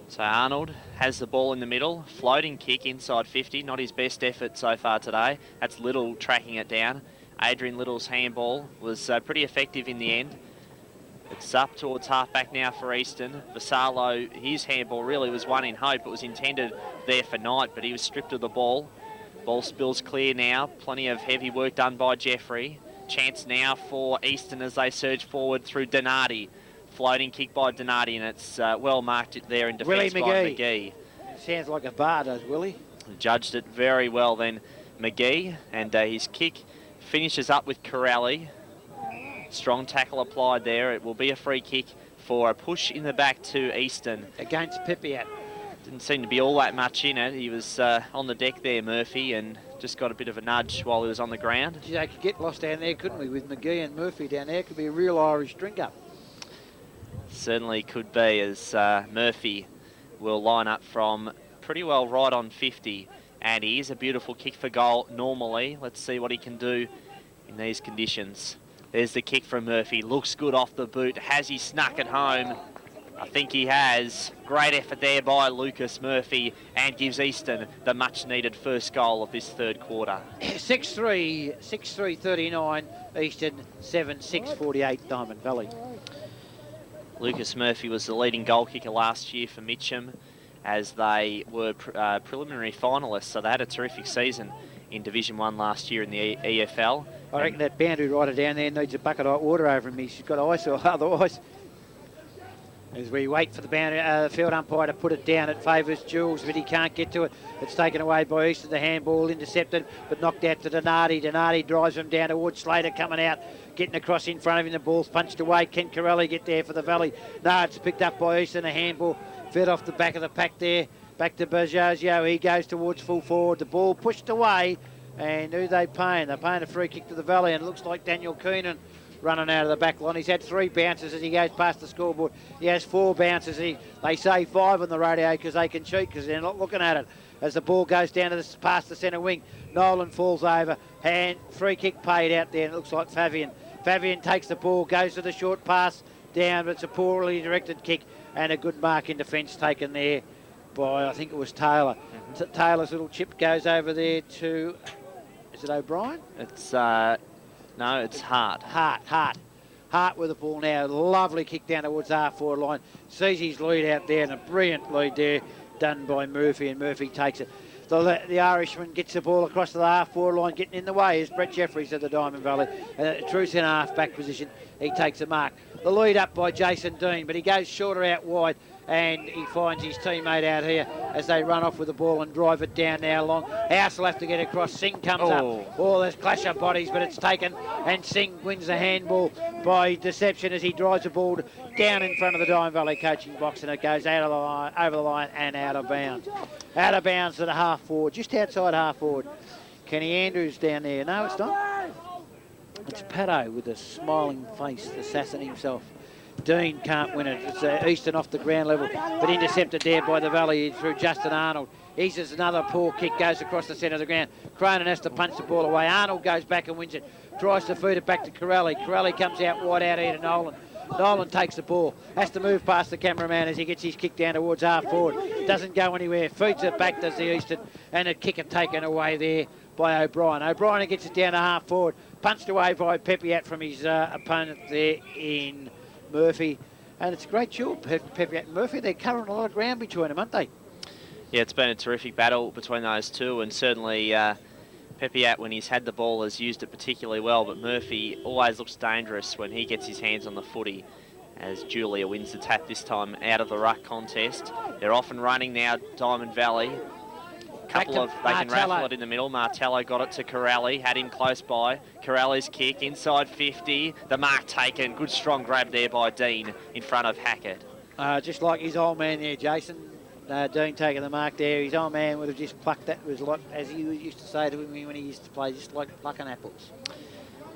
So Arnold has the ball in the middle. Floating kick inside 50. Not his best effort so far today. That's Little tracking it down. Adrian Little's handball was pretty effective in the end. It's up towards half-back now for Eastern. Vassallo, his handball really was one in hope. It was intended there for Knight, but he was stripped of the ball. Ball spills clear now. Plenty of heavy work done by Jeffrey. Chance now for Eastern as they surge forward through Donati. Floating kick by Donati, and it's well marked there in defence by McGee.
Sounds like a bar, does Willie?
Judged it very well then, McGee, and his kick finishes up with Corrali. Strong tackle applied there. It will be a free kick for a push in the back to Eastern.
Against Pipiat.
Didn't seem to be all that much in it. He was on the deck there, Murphy, and just got a bit of a nudge while he was on the ground.
Gee, they could get lost down there, couldn't we, with McGee and Murphy down there? Could be a real Irish drink-up.
Certainly could be, as Murphy will line up from pretty well right on 50. And he is a beautiful kick for goal normally. Let's see what he can do in these conditions. There's the kick from Murphy. Looks good off the boot. Has he snuck it home? I think he has. Great effort there by Lucas Murphy, and gives Easton the much-needed first goal of this third quarter.
6-3, 6-3-39, Easton 7-6-48, Diamond Valley.
Lucas Murphy was the leading goal kicker last year for Mitcham, as they were preliminary finalists, so they had a terrific season in Division 1 last year in the EFL.
I reckon that boundary rider down there needs a bucket of hot water over him. He's got ice or otherwise. As we wait for the boundary, field umpire to put it down, it favours Jules, but he can't get to it. It's taken away by Easton. The handball intercepted, but knocked out to Donati. Donati drives him down towards Slater, coming out, getting across in front of him. The ball's punched away. Can Corelli get there for the Valley? No, it's picked up by Easton. The handball fed off the back of the pack there. Back to Bajazio. He goes towards full forward. The ball pushed away. And who they paying? They're paying a free kick to the Valley, and it looks like Daniel Keenan running out of the back line. He's had 3 bounces as he goes past the scoreboard. He has 4 bounces. They say 5 on the radio because they can cheat because they're not looking at it. As the ball goes down to past the centre wing, Nolan falls over. Free kick paid out there, and it looks like Fabian. Fabian takes the ball, goes to the short pass down, but it's a poorly directed kick, and a good mark in defence taken there by, I think it was Taylor. Taylor's little chip goes over there to, is it O'Brien?
It's, no, it's Hart.
Hart with the ball now. Lovely kick down towards the half-forward line. Sees his lead out there, and a brilliant lead there done by Murphy, and Murphy takes it. The Irishman gets the ball across to the half-forward line. Getting in the way is Brett Jeffries of the Diamond Valley. True centre half-back position. He takes a mark. The lead up by Jason Dean, but he goes shorter out wide, and he finds his teammate out here as they run off with the ball and drive it down now long. House will have to get across. Singh comes up. Oh, there's clash of bodies, but it's taken, and Singh wins the handball by deception as he drives the ball down in front of the Diamond Valley coaching box, and it goes out of the line, over the line and out of bounds. Out of bounds to the half forward, just outside half forward. Kenny Andrews down there. No, it's not. It's Pato with a smiling face, the assassin himself. Dean can't win it. It's Easton off the ground level, but intercepted there by the Valley through Justin Arnold. Easton's another poor kick, goes across the centre of the ground. Cronin has to punch the ball away. Arnold goes back and wins it. Tries to feed it back to Corelli. Corelli comes out wide out here to Nolan. Nolan takes the ball, has to move past the cameraman as he gets his kick down towards half forward. Doesn't go anywhere, feeds it back, does the Easton, and a kick taken away there by O'Brien. O'Brien gets it down to half forward, punched away by Pepiat from his opponent there in Murphy. And it's a great duel, Pepiat and Murphy. They're covering a lot of ground between them, aren't they?
Yeah, it's been a terrific battle between those two, and certainly Pepiat, when he's had the ball, has used it particularly well, but Murphy always looks dangerous when he gets his hands on the footy, as Julia wins the tap this time out of the ruck contest. They're off and running now, Diamond Valley. They can raffle it in the middle. Martello got it to Corelli, had him close by. Corelli's kick inside 50. The mark taken. Good strong grab there by Dean in front of Hackett.
Just like his old man there, Jason. Dean taking the mark there. His old man would have just plucked that. It was like, as he used to say to me when he used to play, just like plucking apples.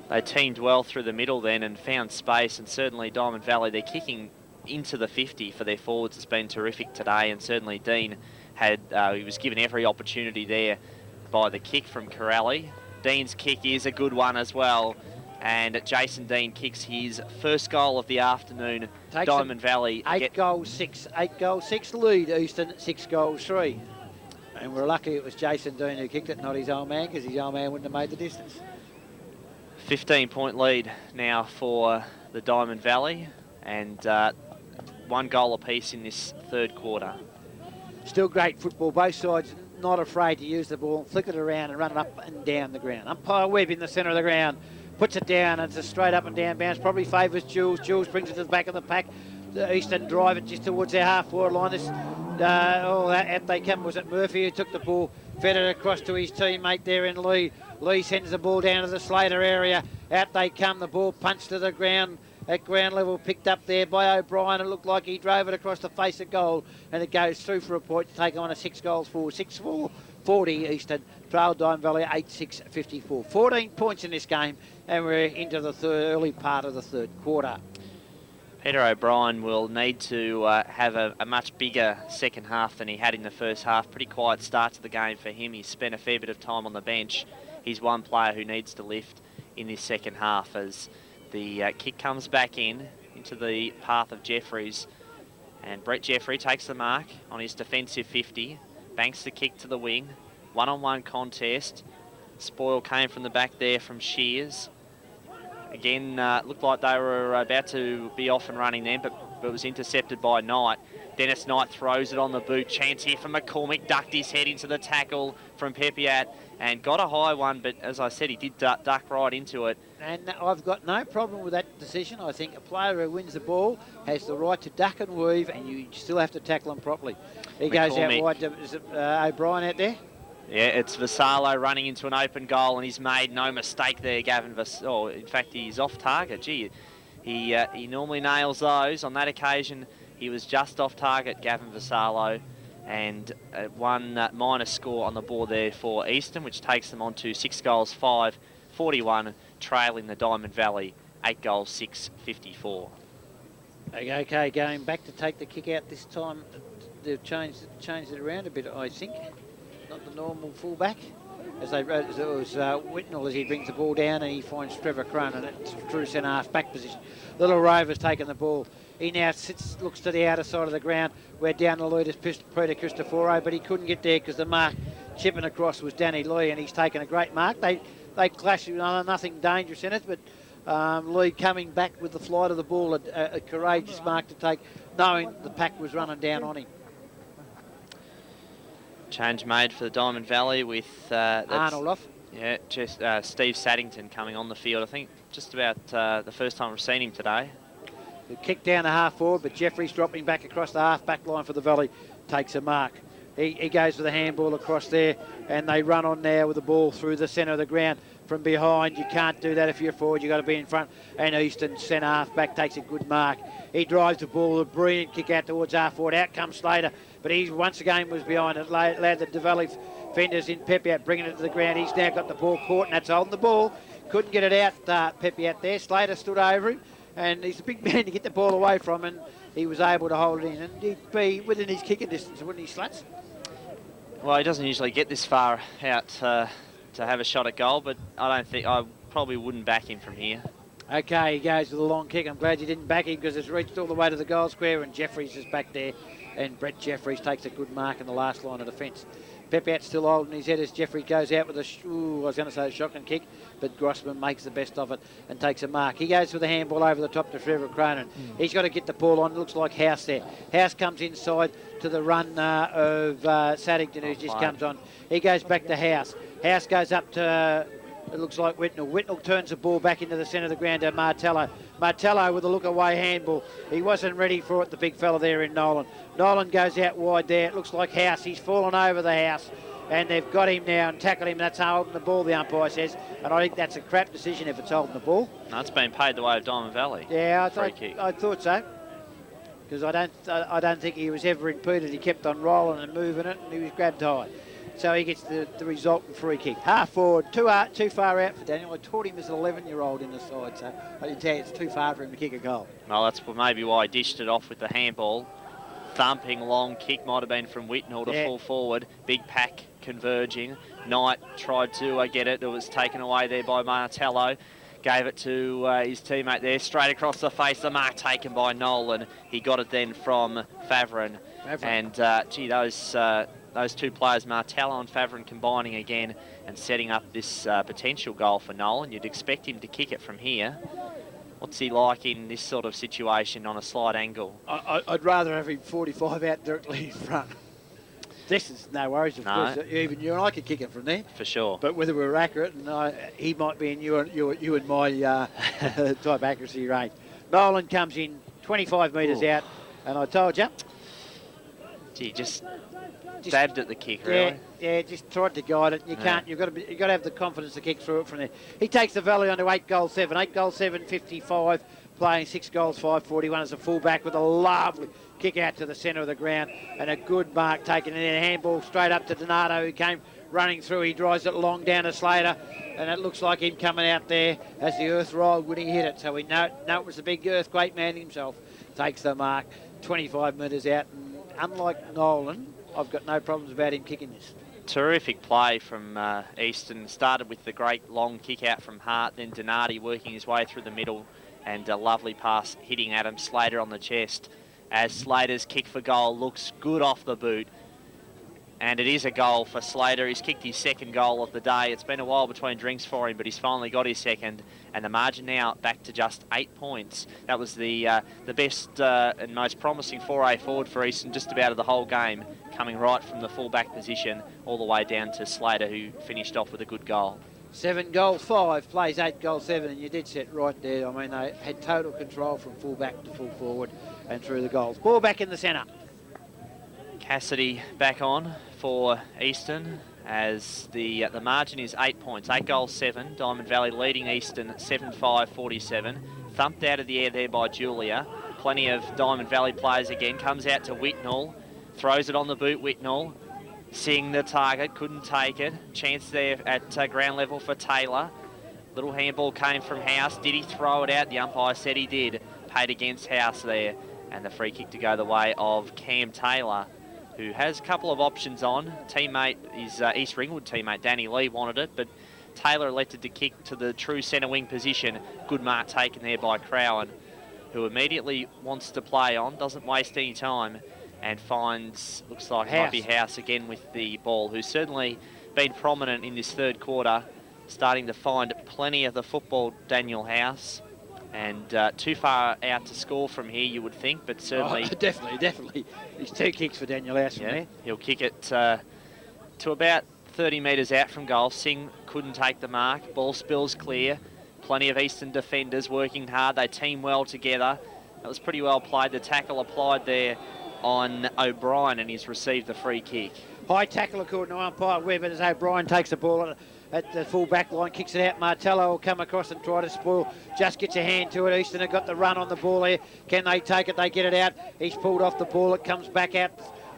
They teamed well through the middle then and found space, and certainly Diamond Valley, they're kicking into the 50 for their forwards. It's been terrific today, and certainly Dean he was given every opportunity there by the kick from Corelli. Dean's kick is a good one as well, and Jason Dean kicks his first goal of the afternoon. Takes Diamond Valley
8 goals 6 lead, Easton 6 goals 3, and we're lucky it was Jason Dean who kicked it, not his old man, because his old man wouldn't have made the distance.
15-point lead now for the Diamond Valley, and 1 goal apiece in this third quarter.
Still great football, both sides not afraid to use the ball, flick it around and run it up and down the ground. Umpire Webb in the centre of the ground, puts it down, and it's a straight up and down bounce, probably favours Jules. Jules brings it to the back of the pack. The Eastern drive it just towards their half-forward line. Out they come. Was it Murphy who took the ball, fed it across to his teammate there in Lee. Lee sends the ball down to the Slater area. Out they come, the ball punched to the ground. At ground level, picked up there by O'Brien. It looked like he drove it across the face of goal, and it goes through for a point to take on a 6 goals for 6-4, 40 Eastern. Trail Diamond Valley 8-6, 54. 14 points in this game, and we're into the early part of the third quarter.
Peter O'Brien will need to have a much bigger second half than he had in the first half. Pretty quiet start to the game for him. He's spent a fair bit of time on the bench. He's one player who needs to lift in this second half as the kick comes back into the path of Jeffries. And Brett Jeffrey takes the mark on his defensive 50, banks the kick to the wing, one-on-one contest. Spoil came from the back there from Shears. Again, looked like they were about to be off and running then, but it was intercepted by Knight. Dennis Knight throws it on the boot. Chance here from McCormick, ducked his head into the tackle from Pepiat and got a high one, but as I said, he did duck right into it.
And I've got no problem with that decision. I think a player who wins the ball has the right to duck and weave, and you still have to tackle him properly. He goes out wide. Is it O'Brien out there?
Yeah, it's Vassallo running into an open goal, and he's made no mistake there, Gavin Vassallo. In fact, he's off target. Gee, he normally nails those. On that occasion, he was just off target, Gavin Vassallo, and one minus score on the board there for Eastern, which takes them on to 6 goals, 5-41, trailing the Diamond Valley, 8 goals, 6-54.
Okay, going back to take the kick out this time. They've changed it around a bit, I think. Not the normal fullback. As it was Whitnell as he brings the ball down and he finds Trevor Cronin at true centre half back position. Little Rover's taken the ball. He now looks to the outer side of the ground where down the lead is Peter Cristoforo, but he couldn't get there because the mark chipping across was Danny Lee, and he's taken a great mark. They clash, nothing dangerous in it, but Lee coming back with the flight of the ball, a courageous mark to take, knowing the pack was running down on him.
Change made for the Diamond Valley with
Arnold off.
Yeah, just Steve Saddington coming on the field. I think just about the first time we've seen him today.
The kick down the half forward, but Jeffrey's dropping back across the half back line for the Valley, takes a mark. He goes for the handball across there, and they run on now with the ball through the centre of the ground from behind. You can't do that if you're forward. You've got to be in front. And Easton, centre half back, takes a good mark. He drives the ball, a brilliant kick out towards half forward. Out comes Slater, but he once again was behind it. Allowed the Valley fenders in Pepiat, bringing it to the ground. He's now got the ball caught, and that's holding the ball. Couldn't get it out, Pepiat there. Slater stood over him, and he's a big man to get the ball away from, and he was able to hold it in. And he'd be within his kicking distance, wouldn't he, Sluts?
Well, he doesn't usually get this far out to have a shot at goal, but I probably wouldn't back him from here.
Okay, he goes with a long kick. I'm glad you didn't back him because it's reached all the way to the goal square, and Jeffries is back there, and Brett Jeffries takes a good mark in the last line of defence. Pepiat's still holding his head as Jeffrey goes out with a shocking kick, but Grossman makes the best of it and takes a mark. He goes for the handball over the top to Trevor Cronin. He's got to get the ball on. It looks like House there. House comes inside to the run of Saddington, who just comes on. He goes back to House. House goes up to, it looks like Whitnell. Whitnell turns the ball back into the centre of the ground to Martello. Martello with a look away handball. He wasn't ready for it, the big fella there in Nolan. Nolan goes out wide there. It looks like House. He's fallen over the House, and they've got him now and tackled him. That's holding the ball, the umpire says, and I think that's a crap decision if it's holding the ball.
No, it's been paid the way of Diamond Valley.
Yeah, I thought so, because I don't think he was ever impeded. He kept on rolling and moving it, and he was grabbed high. So he gets the resultant free kick. Half forward, too far out for Daniel. I taught him as an 11-year-old in the side, so I can tell you it's too far for him to kick a goal.
Well, that's maybe why he dished it off with the handball. Thumping long kick might have been from Whitnell to full forward. Big pack converging. Knight tried to get it. It was taken away there by Martello. Gave it to his teammate there. Straight across the face. The mark taken by Nolan. He got it then from Favren. And, those two players, Martello and Favren, combining again and setting up this potential goal for Nolan. You'd expect him to kick it from here. What's he like in this sort of situation on a slight angle?
I'd rather have him 45 out directly in front. This is no worries, of course. Even you and I could kick it from there.
For sure.
But whether we're accurate, and he might be in you and my type accuracy range. Nolan comes in 25 metres out, and I told you.
Gee, just stabbed at the kick, really.
Yeah, just tried to guide it. You can't. You've got to have the confidence to kick through it from there. He takes the Valley on to 8 goals 7. 8 goals 7, 55, playing 6 goals 541 as a fullback with a lovely kick out to the centre of the ground and a good mark taken in there. Handball straight up to Donato, who came running through. He drives it long down to Slater, and it looks like him coming out there as the earth rolled when he hit it. So we know it was a big earthquake man himself. Takes the mark, 25 metres out, and unlike Nolan, I've got no problems about him kicking this.
Terrific play from Easton. Started with the great long kick out from Hart, then Donati working his way through the middle, and a lovely pass hitting Adam Slater on the chest. as Slater's kick for goal looks good off the boot. And it is a goal for Slater. He's kicked his second goal of the day. It's been a while between drinks for him, but he's finally got his second. And the margin now back to just 8 points. That was the best and most promising foray forward for Eastern just about of the whole game, coming right from the full-back position all the way down to Slater, who finished off with a good goal.
7 goal 5, plays 8 goal 7, and you did set right there. I mean, they had total control from full-back to full forward and through the goals. Ball back in the centre.
Cassidy back on for Eastern as the margin is 8 points. 8 goals 7. Diamond Valley leading Eastern 7-5-47. Thumped out of the air there by Julia. Plenty of Diamond Valley players again. Comes out to Whitnall. Throws it on the boot, Whitnall. Seeing the target, couldn't take it. Chance there at ground level for Taylor. Little handball came from House. Did he throw it out? The umpire said he did. Paid against House there. And the free kick to go the way of Cam Taylor, who has a couple of options on. Teammate, his East Ringwood teammate, Danny Lee, wanted it, but Taylor elected to kick to the true centre wing position. Good mark taken there by Crowan, who immediately wants to play on, doesn't waste any time, and finds, looks like it might be House again with the ball, who's certainly been prominent in this third quarter, starting to find plenty of the football, Daniel House. And too far out to score from here, you would think, but certainly...
Oh, definitely. There's 2 kicks for Daniel House from there.
He'll kick it to about 30 metres out from goal. Singh couldn't take the mark. Ball spills clear. Plenty of Eastern defenders working hard. They team well together. That was pretty well played. The tackle applied there on O'Brien, and he's received the free kick.
High tackle according to umpire Webb, as O'Brien takes the ball at the full back line, kicks it out. Martello will come across and try to spoil. Just gets a hand to it. Eastern have got the run on the ball there. Can they take it? They get it out. He's pulled off the ball. It comes back out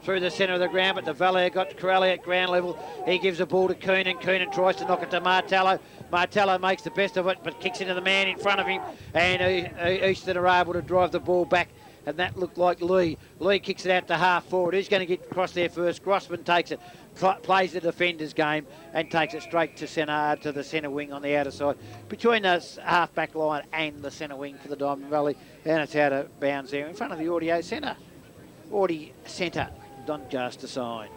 through the centre of the ground, but the Valley got Corelli at ground level. He gives the ball to Keenan. Keenan tries to knock it to Martello. Martello makes the best of it, but kicks into the man in front of him, and Eastern are able to drive the ball back. And that looked like Lee. Lee kicks it out to half forward. Who's going to get across there first? Grossman takes it, plays the defender's game, and takes it straight to centre, to the centre wing on the outer side, between the half back line and the centre wing for the Diamond Valley. And it's out of bounds there in front of the Audio Centre. Audi Centre, Doncaster sign.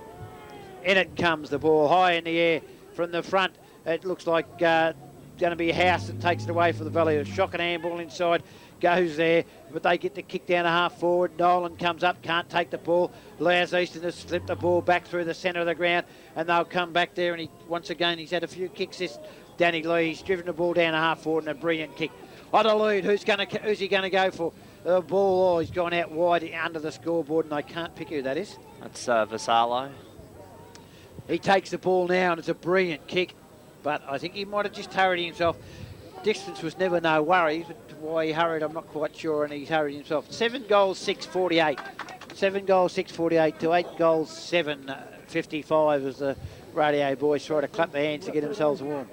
In it comes the ball, high in the air from the front. It looks like going to be a House that takes it away for the Valley. A shocking handball inside. Goes there, but they get the kick down a half forward. Nolan comes up, can't take the ball. Allows Easton to slip the ball back through the centre of the ground, and they'll come back there. And once again, he's had a few kicks. This Danny Lee, he's driven the ball down a half forward, and a brilliant kick. On the lead, who's he going to go for? The ball, he's gone out wide under the scoreboard, and I can't pick who that is.
That's Vassallo.
He takes the ball now, and it's a brilliant kick, but I think he might have just hurried himself. Distance was never no worries, but why he hurried, I'm not quite sure, and he's hurried himself. 7 goals, 6-48. 7 goals, 6-48 to 8 goals, 7-55 as the radio boys try to clap their hands to get themselves warm.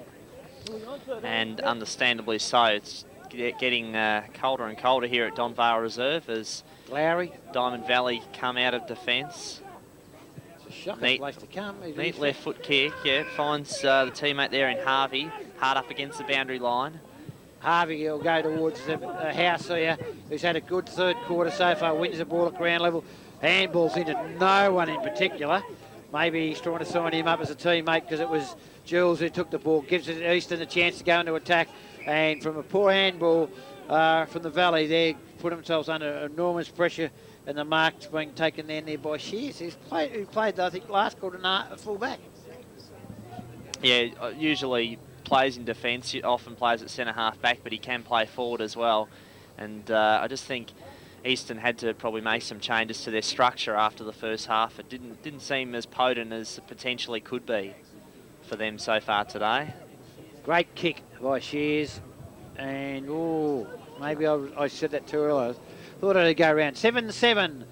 And understandably so. It's getting colder and colder here at Donvale Reserve as
Lowry.
Diamond Valley come out of defence.
It's a shocking place to come.
Neat left foot kick, finds the teammate there in Harvey. Hard up against the boundary line.
Harvey will go towards the House here, who's had a good third quarter so far, wins the ball at ground level. Handballs into no one in particular. Maybe he's trying to sign him up as a teammate because it was Jules who took the ball, gives it Easton a chance to go into attack. And from a poor handball from the Valley, they put themselves under enormous pressure, and the mark's being taken there by Shears, who played, I think, last quarter full back.
Yeah, usually plays in defence, he often plays at centre half back, but he can play forward as well. And I just think Eastern had to probably make some changes to their structure after the first half. It didn't seem as potent as it potentially could be for them so far today.
Great kick by Shears, and maybe I said that too early. I thought it'd go around 7-7.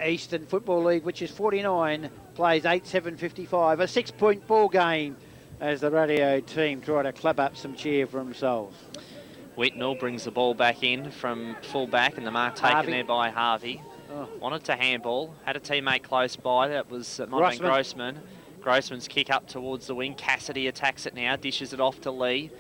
Eastern Football League, which is 49, plays 8-7-55. A 6-point ball game as the radio team try to club up some cheer for themselves.
Whitnall brings the ball back in from full back, and the mark taken there by Harvey. Wanted to handball, had a teammate close by. That might have been Grossman. Grossman's kick up towards the wing. Cassidy attacks it now, dishes it off to Lee.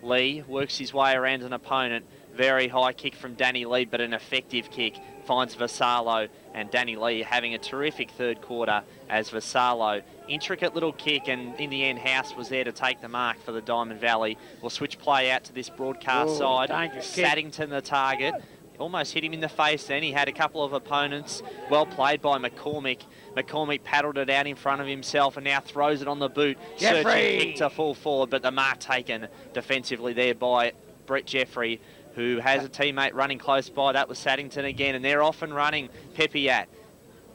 Lee works his way around an opponent. Very high kick from Danny Lee, but an effective kick. finds Vassallo, and Danny Lee having a terrific third quarter as Vassallo. Intricate little kick, and in the end, House was there to take the mark for the Diamond Valley. We'll switch play out to this broadcast side. Saddington the target. Almost hit him in the face then. He had a couple of opponents. Well played by McCormick. McCormick paddled it out in front of himself and now throws it on the boot. Searching kick to full forward, but the mark taken defensively there by Brett Jeffrey, who has a teammate running close by. That was Saddington again, and they're off and running. Pepiat.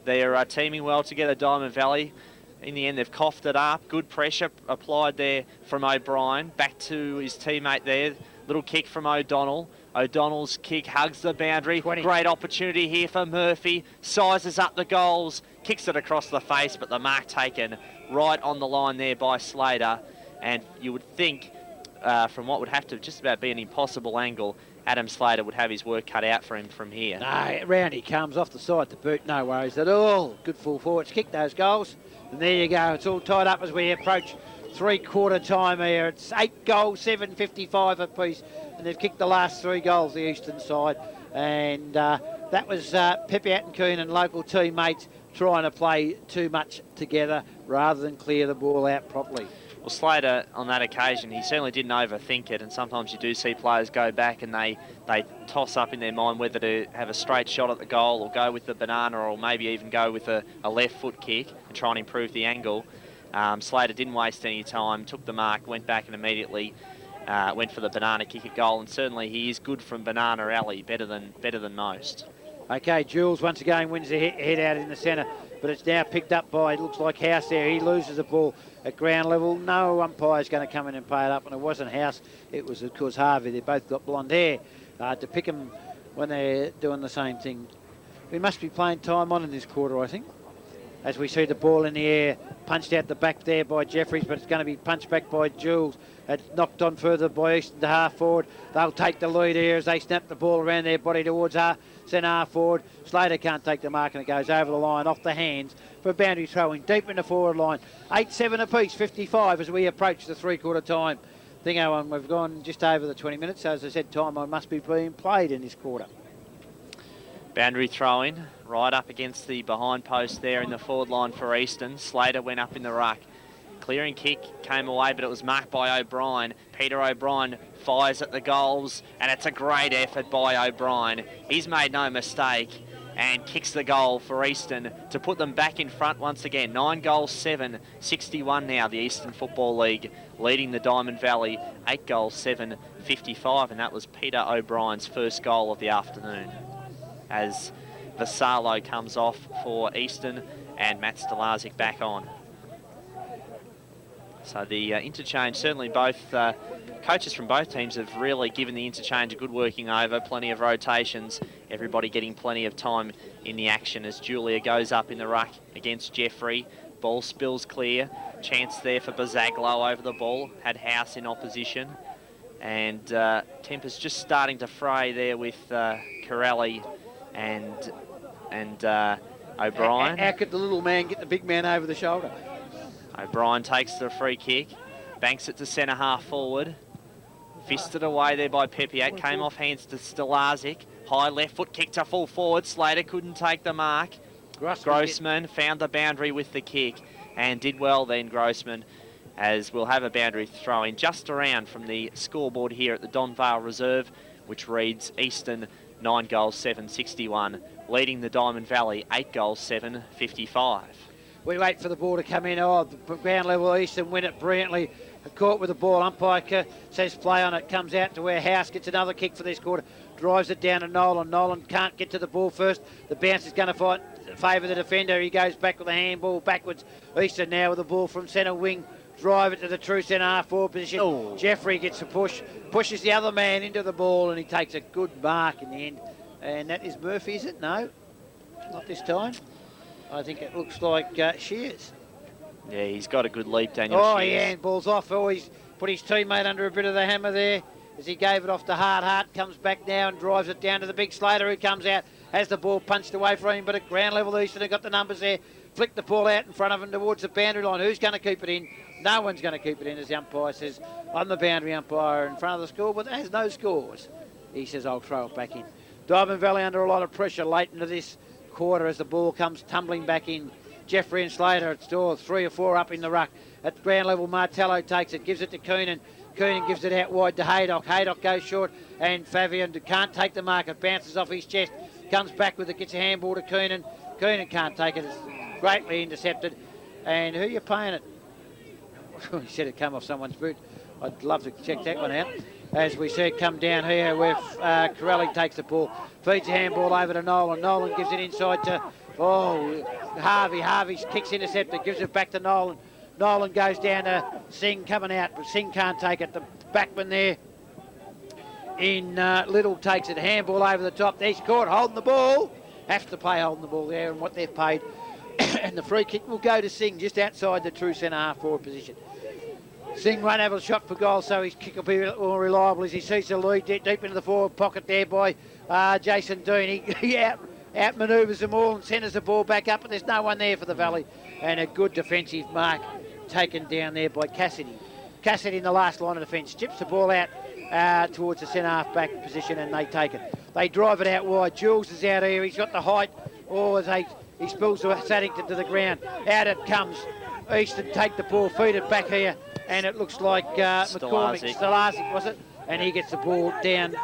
They're teaming well together, Diamond Valley. In the end, they've coughed it up. Good pressure applied there from O'Brien. Back to his teammate there. Little kick from O'Donnell. O'Donnell's kick hugs the boundary.
20.
Great opportunity here for Murphy. Sizes up the goals. Kicks it across the face, but the mark taken right on the line there by Slater. And you would think, from what would have to just about be an impossible angle, Adam Slater would have his work cut out for him from here.
No, round he comes off the side to boot. No worries at all. Good full forwards. Kick those goals. And there you go. It's all tied up as we approach three-quarter time here. It's 8 goals, 7.55 apiece. And they've kicked the last 3 goals, the eastern side. And that was Pepe Attencoon and local teammates trying to play too much together rather than clear the ball out properly.
Well, Slater, on that occasion, he certainly didn't overthink it, and sometimes you do see players go back and they toss up in their mind whether to have a straight shot at the goal or go with the banana or maybe even go with a left foot kick and try and improve the angle. Slater didn't waste any time, took the mark, went back and immediately went for the banana kick at goal, and certainly he is good from banana alley, better than most.
Okay, Jules once again wins the head out in the centre, but it's now picked up by, it looks like House there. He loses the ball at ground level. No umpire's going to come in and pay it up, and it wasn't House, it was of course Harvey. They both got blonde hair. To pick them when they're doing the same thing. We must be playing time on in this quarter, I think. As we see the ball in the air, punched out the back there by Jeffries, but it's going to be punched back by Jules. It's knocked on further by Easton to half forward. They'll take the lead here as they snap the ball around their body towards centre half forward. Slater can't take the mark and it goes over the line, off the hands for a boundary throw-in deep in the forward line. 8-7 apiece, 55 as we approach the three-quarter time. Thingo, and we've gone just over the 20 minutes. So as I said, time on must be being played in this quarter.
Boundary throw-in, right up against the behind post there in the forward line for Easton. Slater went up in the ruck. Clearing kick came away, but it was marked by O'Brien. Peter O'Brien fires at the goals, and it's a great effort by O'Brien. He's made no mistake and kicks the goal for Easton to put them back in front once again. 9 goals, 7, 61 now, the Eastern Football League leading the Diamond Valley. 8 goals, 7, 55, and that was Peter O'Brien's first goal of the afternoon. As Vassallo comes off for Easton and Matt Stalazic back on. So the interchange, certainly both coaches from both teams have really given the interchange a good working over, plenty of rotations, everybody getting plenty of time in the action as Julia goes up in the ruck against Jeffrey. Ball spills clear, chance there for Bazaglo over the ball, had House in opposition. And temper's just starting to fray there with Corelli and O'Brien.
How could the little man get the big man over the shoulder?
O'Brien takes the free kick, banks it to centre half forward. Fisted away there by Pepiat, came off hands to Stalazic. High left foot kick to full forward. Slater couldn't take the mark. Grossman found the boundary with the kick and did well then, Grossman, as we'll have a boundary throw in just around from the scoreboard here at the Donvale Reserve, which reads Easton 9 goals, 7, 61, leading the Diamond Valley 8 goals, 7, 55.
We wait for the ball to come in. Oh, the ground level Easton win it brilliantly. Caught with the ball. Umpire says play on it. Comes out to where House gets another kick for this quarter. Drives it down to Nolan. Nolan can't get to the ball first. The bounce is going to favour the defender. He goes back with the handball backwards. Easton now with the ball from centre wing. Drive it to the true centre half forward position. Oh. Jeffrey gets a push. Pushes the other man into the ball and he takes a good mark in the end. And that is Murphy, is it? No, not this time. I think it looks like Shears.
Yeah, he's got a good leap, Daniel
Shears.
Yeah,
handballs off. Oh, he's put his teammate under a bit of the hammer there as he gave it off to Hart. Comes back now and drives it down to the big Slater, who comes out, has the ball punched away from him, but at ground level, Easton have got the numbers there. Flick the ball out in front of him towards the boundary line. Who's going to keep it in? No one's going to keep it in, as the umpire says. I'm the boundary umpire in front of the score, but there's no scores. He says, I'll throw it back in. Diamond Valley under a lot of pressure late into this quarter as the ball comes tumbling back in. Jeffrey and Slater at store, 3 or 4 up in the ruck. At ground level, Martello takes it, gives it to Coonan. Coonan gives it out wide to Haydock. Haydock goes short, and Fabian can't take the mark. It bounces off his chest, comes back with it, gets a handball to Coonan. Coonan can't take it, it's greatly intercepted. And who are you paying it? He said it come off someone's boot. I'd love to check that one out. As we see it come down here where Corelli takes the ball, feeds a handball over to Nolan. Nolan gives it inside to, Harvey. Harvey kicks intercepted, gives it back to Nolan. Nolan goes down to Singh coming out, but Singh can't take it. The backman there in Little takes it, handball over the top. He's caught holding the ball. Have to play holding the ball there and what they've paid. And the free kick will go to Singh just outside the true centre half forward position. Singh won't have a shot for goal, so his kick will be more reliable as he sees the lead deep into the forward pocket there by Jason Dean. He outmanoeuvres them all and centres the ball back up, but there's no one there for the Valley. And a good defensive mark taken down there by Cassidy. Cassidy in the last line of defence chips the ball out towards the centre half back position, and they take it. They drive it out wide. Jules is out here. He's got the height. He spills Saddington to the ground. Out it comes. Easton take the ball, feed it back here, and it looks like McCormick, Stalazic, was it? And he gets the ball down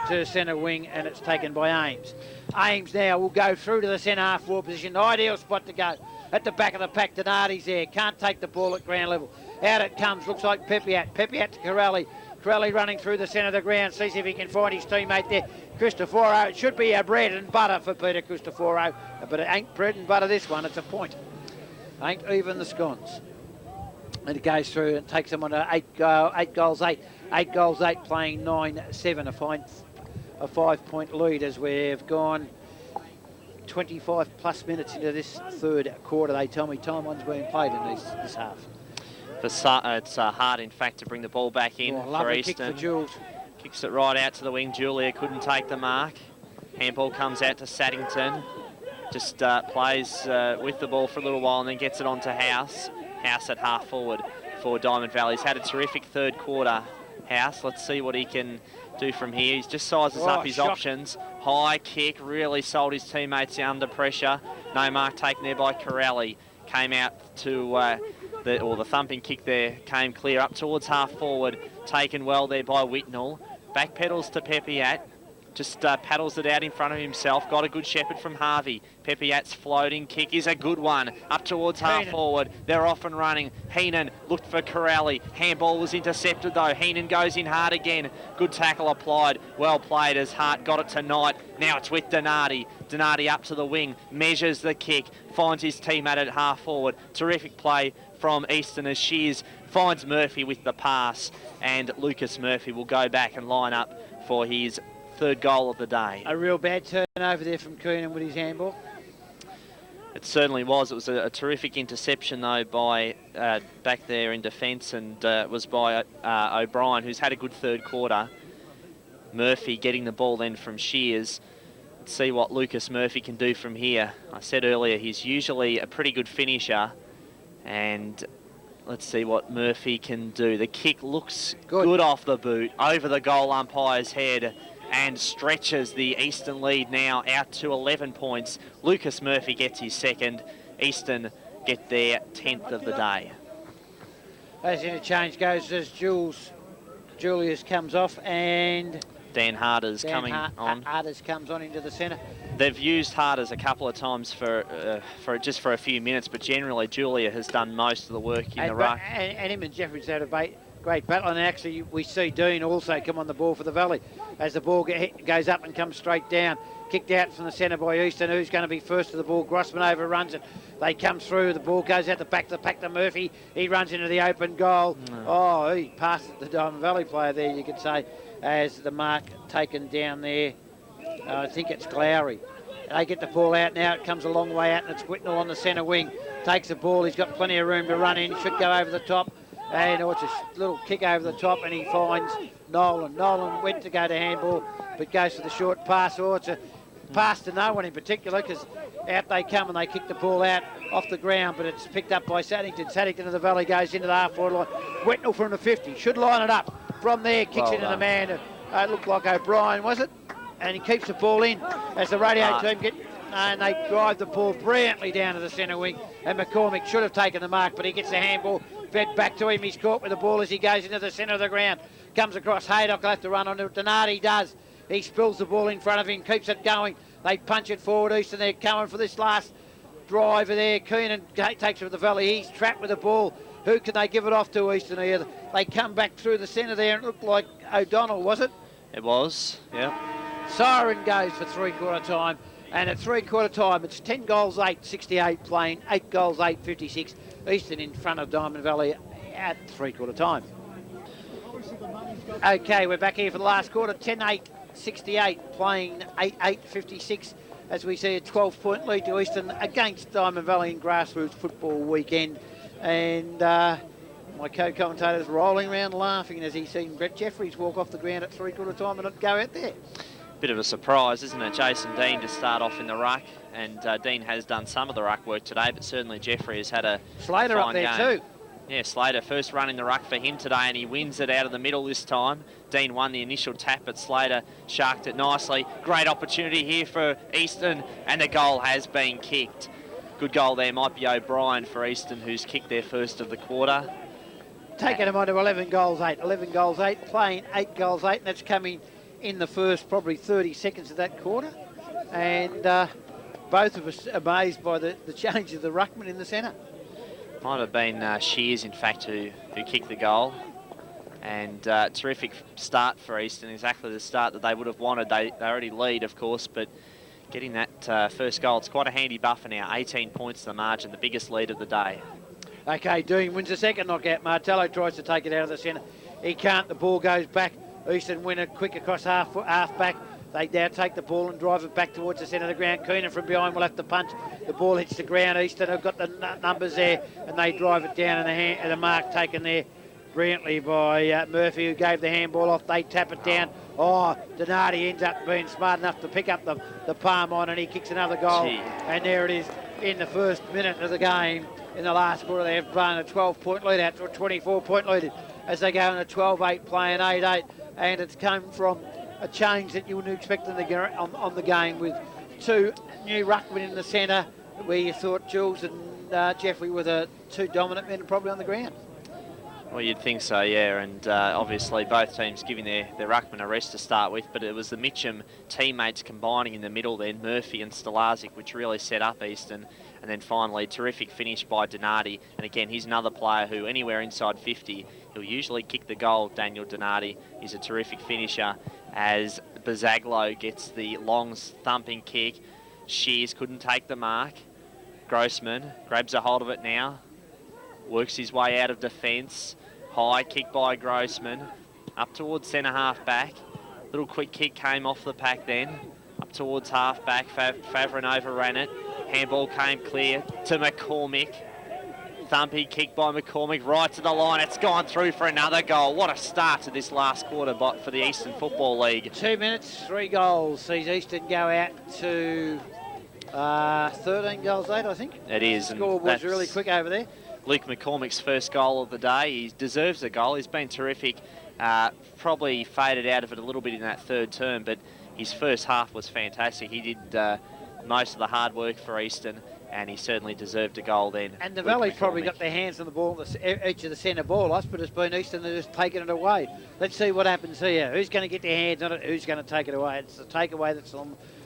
to centre wing, and it's taken by Ames. Ames now will go through to the centre half forward position. Ideal spot to go. At the back of the pack, Donati's there. Can't take the ball at ground level. Out it comes. Looks like Pepiat. Pepiat to Corelli. Corelli running through the centre of the ground. Sees if he can find his teammate there. Cristoforo. It should be a bread and butter for Peter Cristoforo. But it ain't bread and butter this one. It's a point. Ain't even the scones. And it goes through and takes them on to 8 goals, 8. 8 goals, 8, playing 9-7. A 5-point lead as we've gone 25 plus minutes into this third quarter. They tell me time one's being played in this half.
It's hard, in fact, to bring the ball back in for Easton.
Kick for Jules.
Kicks it right out to the wing. Julia couldn't take the mark. Handball comes out to Saddington. Just plays with the ball for a little while and then gets it on to House. House at half forward for Diamond Valley. He's had a terrific third quarter, House. Let's see what he can do from here. He's just sizes up his options. High kick, really sold his teammates under pressure. No mark taken there by Corelli. Came out to the thumping kick there came clear up towards half forward. Taken well there by Whitnall. Back pedals to Pepiat. Just paddles it out in front of himself. Got a good shepherd from Harvey. Pepiat's floating kick is a good one. Up towards half forward. They're off and running. Heenan looked for Corelli. Handball was intercepted though. Heenan goes in hard again. Good tackle applied. Well played as Hart got it to Knight. Now it's with Donati. Donati up to the wing. Measures the kick. Finds his teammate at half forward. Terrific play from Easton as Shears finds Murphy with the pass. And Lucas Murphy will go back and line up for his third goal of the day. A real bad turnover there from Coonan with his handball. It certainly was. It was a terrific interception though by back there in defence, and was by O'Brien, who's had a good third quarter. Murphy getting the ball then from Shears. Let's see what Lucas Murphy can do from here. I said earlier he's usually a pretty good finisher, and let's see what Murphy can do. The kick looks good off the boot, over the goal umpire's head, and stretches the Easton lead now out to 11 points. Lucas Murphy gets his second. Easton get their 10th of the day. As interchange goes as Julius comes off, and Dan Harders coming on. Harders comes on into the centre. They've used Harders a couple of times for just a few minutes, but generally Julia has done most of the work in the ruck. And him and Jeffrey's had a great battle, and actually we see Dean also come on the ball for the Valley as the ball goes up and comes straight down. Kicked out from the centre by Easton. Who's going to be first to the ball? Grossman overruns it. They come through. The ball goes out the back of the pack to Murphy. He runs into the open goal. Oh, he passed the Diamond Valley player there, you could say, as the mark taken down there. I think it's Glowry. They get the ball out now. It comes a long way out, and it's Whitnall on the centre wing. Takes the ball. He's got plenty of room to run in. Should go over the top. And it's a little kick over the top, and he finds Nolan. Nolan went to go to handball, but goes for the short pass. It's a pass to no one in particular, because out they come and they kick the ball out off the ground, but it's picked up by Saddington. Saddington of the Valley goes into the half-forward line. Whitnall from the 50. Should line it up. From there, kicks into the man. It looked like O'Brien, was it?
and he keeps the ball in as the radio team get, and they drive the ball brilliantly down to the centre wing, and McCormick should have taken the mark, but he gets the handball fed back to him. He's caught with the ball as he goes into the centre of the ground. Comes across Haydock, will have to run on it. Donati does. He spills the ball in front of him, keeps it going. They punch it forward, Easton. They're coming for this last driver there. Keenan takes it with the valley. He's trapped with the ball. Who can they give it off to, Easton here? They come back through the centre there, and it looked like O'Donnell, was it?
It was, yeah.
Siren goes for three-quarter time, and at three-quarter time, it's 10 goals, 8, 68 playing, 8 goals, 8, 56. Easton in front of Diamond Valley at three-quarter time. Okay, we're back here for the last quarter, 10-8, 68 playing 8-8, 56. As we see a 12-point lead to Easton against Diamond Valley in grassroots football weekend. And my co-commentator's rolling around laughing as he's seen Brett Jeffries walk off the ground at three-quarter time and not go out there.
Bit of a surprise, isn't it? Jason Dean to start off in the ruck, and Dean has done some of the ruck work today, but certainly Jeffrey has had a
Slater
fine
up there
game.
too.
Yeah, Slater, first run in the ruck for him today, and he wins it out of the middle this time. Dean won the initial tap, but Slater sharked it nicely. Great opportunity here for Easton, and the goal has been kicked. Good goal there, might be O'Brien for Easton, who's kicked their first of the quarter.
Taking them on to 11 goals, 8. 11 goals, 8, playing 8 goals, 8, and that's coming in the first probably 30 seconds of that quarter. And both of us amazed by the change of the ruckman in the centre.
Might have been Shears, in fact, who kicked the goal. And terrific start for Easton, exactly the start that they would have wanted. They already lead, of course, but getting that first goal, it's quite a handy buffer now. 18 points to the margin, the biggest lead of the day.
Okay, Dean wins the second knockout. Martello tries to take it out of the centre. He can't. The ball goes back. Easton win it quick across half back. They now take the ball and drive it back towards the centre of the ground. Keenan from behind will have to punch. The ball hits the ground. Easton have got the numbers there, and they drive it down, and a mark taken there brilliantly by Murphy, who gave the handball off. They tap it down. Oh, Donati ends up being smart enough to pick up the palm on, and he kicks another goal.
Gee.
And there it is in the first minute of the game. In the last quarter, they have blown a 12-point lead out to a 24-point lead as they go in a 12-8 playing 8-8. And it's come from a change that you wouldn't expect on the game, with two new ruckmen in the centre, where you thought Jules and Jeffrey were the two dominant men probably on the ground.
Well, you'd think so, yeah, and obviously both teams giving their ruckman a rest to start with, but it was the Mitcham teammates combining in the middle then, Murphy and Stalazic, which really set up Easton. And then finally, terrific finish by Donati. And again, he's another player who, anywhere inside 50, he'll usually kick the goal. Daniel Donati is a terrific finisher as Bazaglo gets the long thumping kick. Shears couldn't take the mark. Grossman grabs a hold of it now. Works his way out of defence. High kick by Grossman. Up towards centre half back. Little quick kick came off the pack then. Up towards half back. Favren overran it. Handball came clear to McCormick. Thumpy kick by McCormick right to the line. It's gone through for another goal. What a start to this last quarter for the Eastern Football League.
2 minutes, 3 goals. Sees Easton go out to 13 goals, 8, I think.
It is.
The scoreboard's really quick over there.
Luke McCormick's first goal of the day. He deserves a goal. He's been terrific. Probably faded out of it a little bit in that third term, but his first half was fantastic. He did most of the hard work for Easton, and he certainly deserved a goal then.
And the Valley's probably got their hands on the ball, each of the centre ball us, but it's been Easton that has taken it away. Let's see what happens here. Who's going to get their hands on it? Who's going to take it away? It's the takeaway that's the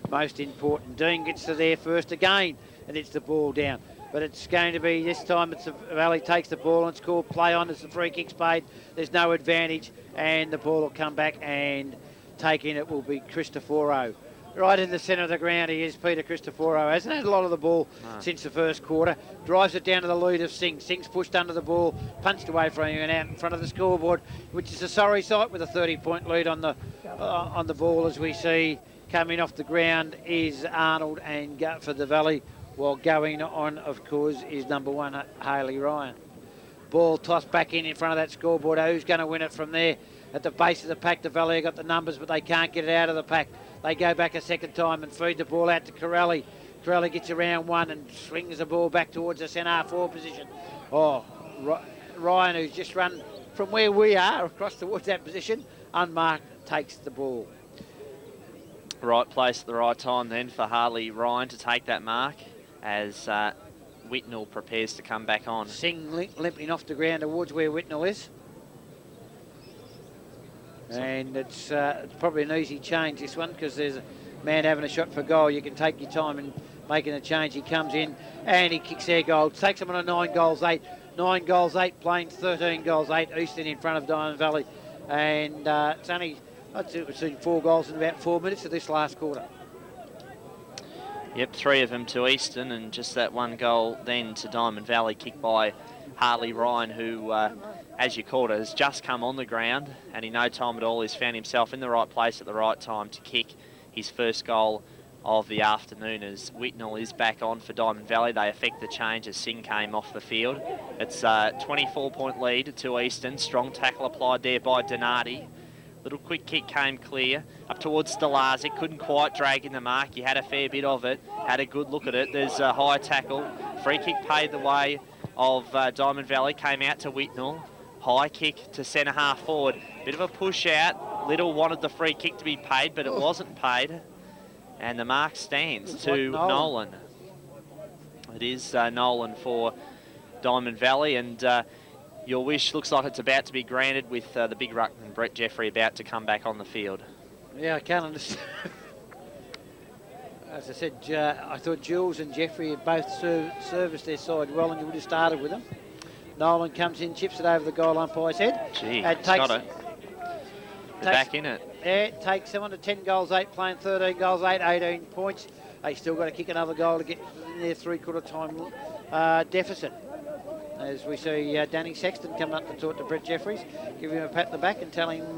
most important. Dean gets to there first again, and it's the ball down. But it's going to be, this time it's the Valley takes the ball and it's called play on as the free kick's paid. There's no advantage, and the ball will come back, and taking it will be Cristoforo. Right in the centre of the ground, he is Peter Cristoforo. Hasn't had a lot of the ball since the first quarter. Drives it down to the lead of Singh. Singh's pushed under the ball, punched away from him and out in front of the scoreboard, which is a sorry sight with a 30-point lead on the ball. As we see coming off the ground is Arnold, and for the Valley, while going on, of course, is number 1, Haley Ryan. Ball tossed back in front of that scoreboard. Who's going to win it from there? At the base of the pack, the Valley have got the numbers, but they can't get it out of the pack. They go back a second time and feed the ball out to Corelli. Corelli gets around one and swings the ball back towards the centre half forward position. Oh, Ryan, who's just run from where we are across towards that position, unmarked, takes the ball.
Right place at the right time then for Harley Ryan to take that mark as Whitnell prepares to come back on.
Singh limping off the ground towards where Whitnell is. And it's probably an easy change, this one, because there's a man having a shot for goal. You can take your time in making a change. He comes in and he kicks their goal. Takes them on a 9 goals 8. 9 goals 8, Plains 13 goals 8. Eastern in front of Diamond Valley. And it's only, I'd say we've seen 4 goals in about 4 minutes of this last quarter.
Yep, 3 of them to Eastern, and just that 1 goal then to Diamond Valley, kicked by Harley Ryan, who, as you called it, has just come on the ground, and in no time at all he's found himself in the right place at the right time to kick his first goal of the afternoon, as Whitnell is back on for Diamond Valley. They effect the change as Singh came off the field. It's a 24-point lead to Eastern. Strong tackle applied there by Donati. Little quick kick came clear up towards Stelazic. Couldn't quite drag in the mark. He had a fair bit of it. Had a good look at it. There's a high tackle. Free kick paid the way of Diamond Valley. Came out to Whitnell. High kick to centre half forward. Bit of a push out. Little wanted the free kick to be paid, but it wasn't paid. And the mark stands to Nolan. It is Nolan for Diamond Valley, and your wish looks like it's about to be granted with the big ruckman Brett Jeffrey about to come back on the field.
Yeah, I can't understand. As I said, I thought Jules and Jeffrey had both serviced their side well, and you would have started with them. Nolan comes in, chips it over the goal umpire's head.
Gee,
and
he's got it. Back in it.
Yeah, takes someone to 10 goals 8, playing 13 goals 8, 18 points. They still got to kick another goal to get in their 3/4 time deficit. As we see Danny Sexton come up to talk to Brett Jeffries, give him a pat on the back and tell him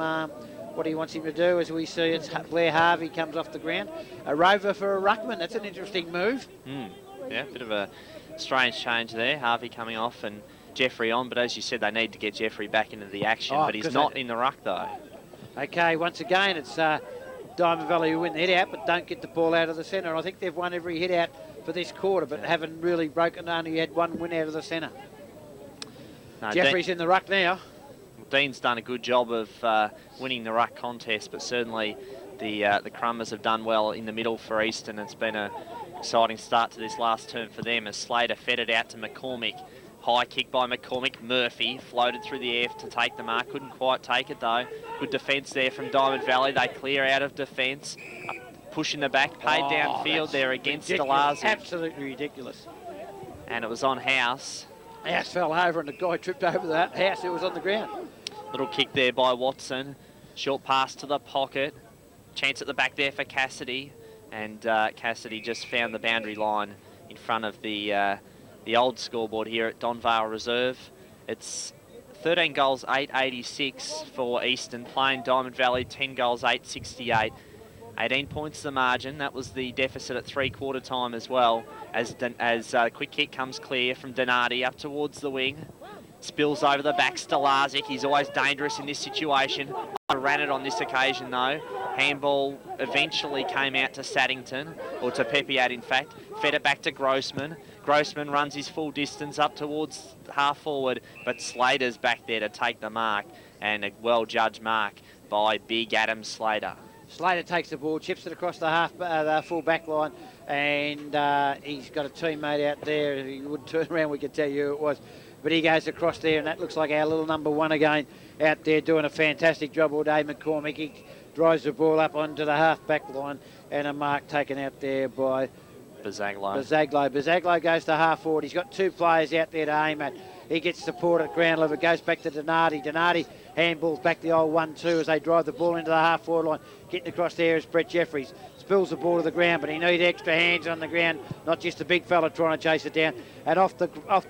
what he wants him to do. As we see, it's Blair Harvey comes off the ground. A rover for a ruckman. That's an interesting move.
Yeah, bit of a strange change there. Harvey coming off and Jeffrey on, but as you said, they need to get Jeffrey back into the action, but he's not in the ruck though.
Okay, once again, it's Diamond Valley who win the hit out, but don't get the ball out of the centre. I think they've won every hit out for this quarter, but haven't really broken, only had 1 win out of the centre. No, Jeffrey's in the ruck now.
Dean's done a good job of winning the ruck contest, but certainly the Crummers have done well in the middle for Eastern. It's been an exciting start to this last term for them as Slater fed it out to McCormick. High kick by McCormick. Murphy floated through the air to take the mark. Couldn't quite take it though. Good defence there from Diamond Valley. They clear out of defence. Pushing the back. Paid downfield there against Stelazic.
Absolutely ridiculous.
And it was on House.
House fell over and the guy tripped over that House who was on the ground.
Little kick there by Watson. Short pass to the pocket. Chance at the back there for Cassidy. And Cassidy just found the boundary line in front of the old scoreboard here at Donvale Reserve. It's 13 goals, 886 for Eastern, playing Diamond Valley, 10 goals, 868. 18 points the margin. That was the deficit at 3/4 time as well. As quick kick comes clear from Donati up towards the wing. Spills over the back, Stelazic. He's always dangerous in this situation. I ran it on this occasion though. Handball eventually came out to Saddington, or to Pepiat in fact. Fed it back to Grossman. Grossman runs his full distance up towards half forward, but Slater's back there to take the mark, and a well-judged mark by big Adam Slater.
Slater takes the ball, chips it across the full back line, and he's got a teammate out there. He would turn around, we could tell you who it was. But he goes across there, and that looks like our little number 1 again out there doing a fantastic job all day. McCormick, he drives the ball up onto the half-back line, and a mark taken out there by Bazaglo. Bazaglo goes to half forward. He's got 2 players out there to aim at. He gets support at ground level. Goes back to Donati. Donati handballs back the old 1-2 as they drive the ball into the half forward line. Getting across there is Brett Jeffries. Spills the ball to the ground, but he needs extra hands on the ground, not just a big fella trying to chase it down. And off the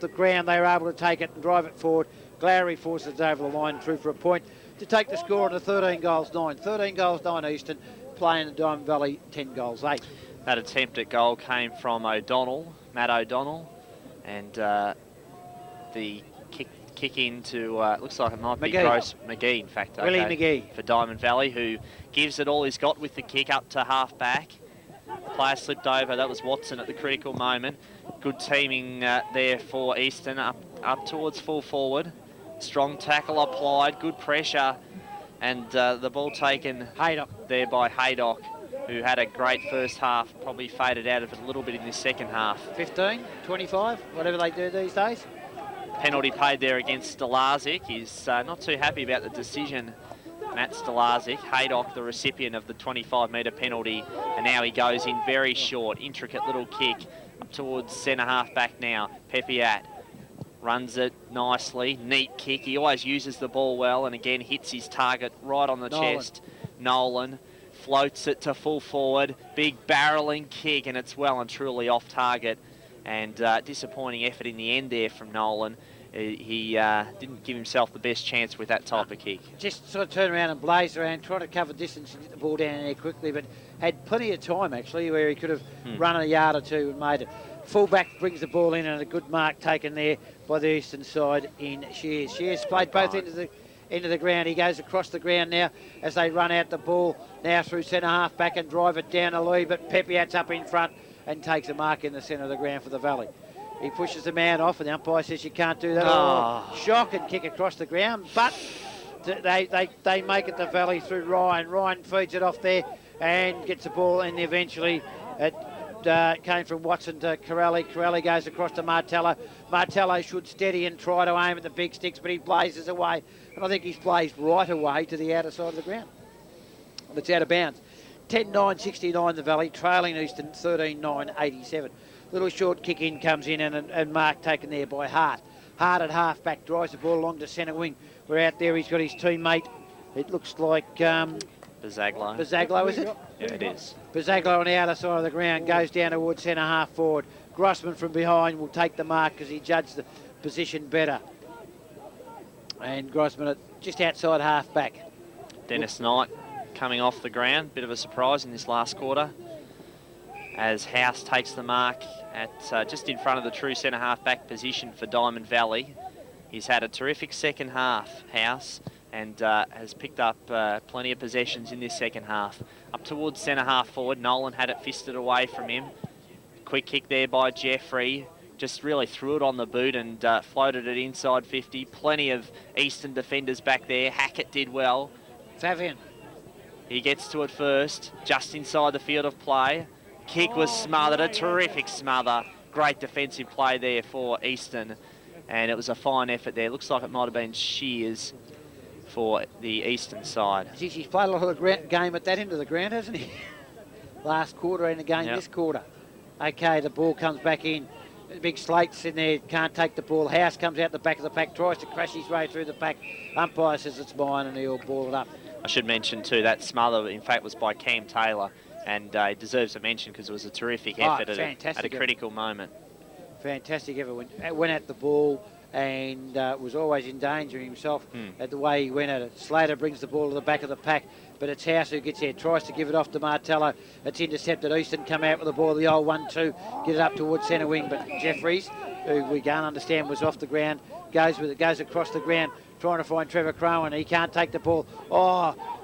ground, they were able to take it and drive it forward. Glary forces it over the line through for a point to take the score to 13 goals 9. 13 goals 9 Eastern, playing at Diamond Valley 10 goals 8.
That attempt at goal came from O'Donnell, Matt O'Donnell, and the kick into, looks like it might be McGee, in fact.
Willie McGee.
For Diamond Valley, who gives it all he's got with the kick up to half back. Player slipped over, that was Watson at the critical moment. Good teaming there for Eastern, up towards full forward. Strong tackle applied, good pressure, and the ball taken there by Haydock. who had a great first half, probably faded out of it a little bit in this second half.
15, 25, whatever they do these days.
Penalty paid there against Stalazic. He's not too happy about the decision, Matt Stalazic. Haydock, the recipient of the 25-metre penalty, and now he goes in very short, intricate little kick up towards centre-half back now. Pepiat runs it nicely, neat kick. He always uses the ball well and again hits his target right on the chest. Nolan floats it to full forward, big barrelling kick, and it's well and truly off target. And disappointing effort in the end there from Nolan. He didn't give himself the best chance with that type of kick.
Just sort of turned around and blazed around, trying to cover distance and get the ball down there quickly, but had plenty of time actually where he could have run a yard or two and made it. Fullback brings the ball in and a good mark taken there by the eastern side in Shears. Shears played both into the ground. He goes across the ground now as they run out the ball now through centre half back and drive it down the lead, but Pepiat's up in front and takes a mark in the centre of the ground for the Valley. He pushes the man off and the umpire says you can't do that. Shock and kick across the ground, but they make it the Valley through Ryan. Ryan feeds it off there and gets the ball, and eventually it came from Watson to Corelli. Corelli goes across to Martello. Martello should steady and try to aim at the big sticks, but he blazes away, and I think he's blazed right away to the outer side of the ground. It's out of bounds. 10-9-69 the Valley, trailing Eastern 13-9-87. Little short kick in comes in and mark taken there by Hart. Hart at half back drives the ball along to centre wing. We're out there, he's got his teammate. It looks like
Bazaglo.
Bazaglo, is it?
Yeah, it is.
Bazaglo on the outer side of the ground goes down towards centre half forward. Grossman from behind will take the mark because he judged the position better. And Grossman just outside half back.
Dennis Knight coming off the ground, bit of a surprise in this last quarter as House takes the mark at just in front of the true centre half back position for Diamond Valley. He's had a terrific second half, House, and has picked up plenty of possessions in this second half. Up towards centre half forward, Nolan had it fisted away from him. Quick kick there by Jeffrey, just really threw it on the boot and floated it inside 50. Plenty of Eastern defenders back there. Hackett did well.
Favian.
He gets to it first, just inside the field of play. Kick was smothered, a terrific smother. Great defensive play there for Eastern, and it was a fine effort there. Looks like it might have been Shears for the Eastern side.
He's played a lot of the game at that end of the ground, hasn't he? Last quarter and again this quarter. Okay, the ball comes back in. Big Slate's in there, can't take the ball. House comes out the back of the pack, tries to crash his way through the pack. Umpire says it's mine and he'll ball it up.
I should mention too, that smother in fact was by Cam Taylor, and it deserves a mention because it was a terrific effort at a critical moment.
Fantastic effort. Went at the ball and was always in danger himself at the way he went at it. Slater brings the ball to the back of the pack, but it's House who gets there, tries to give it off to Martello. It's intercepted. Easton come out with the ball, the old 1-2, get it up towards centre wing, but Jeffries, who we can't understand was off the ground, goes with it, goes across the ground, trying to find Trevor Crowan. He can't take the ball.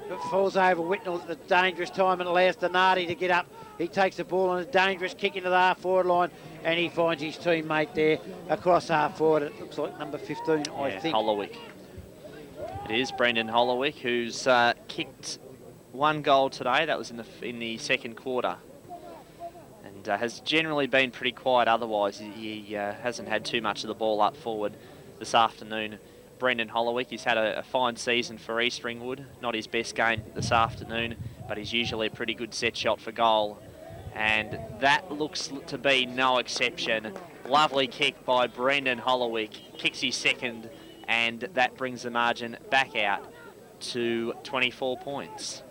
It falls over Whitnell at the dangerous time and allows Donati to get up. He takes the ball on a dangerous kick into the half-forward line, and he finds his teammate there across half-forward. It looks like number 15, I think.
Hollowick. It is Brendan Hollowick, who's kicked one goal today. That was in the second quarter. And has generally been pretty quiet otherwise. He hasn't had too much of the ball up forward this afternoon. Brendan Hollowick, he's had a fine season for East Ringwood. Not his best game this afternoon, but he's usually a pretty good set shot for goal. And that looks to be no exception. Lovely kick by Brendan Hollowick. Kicks his second, and that brings the margin back out to 24 points.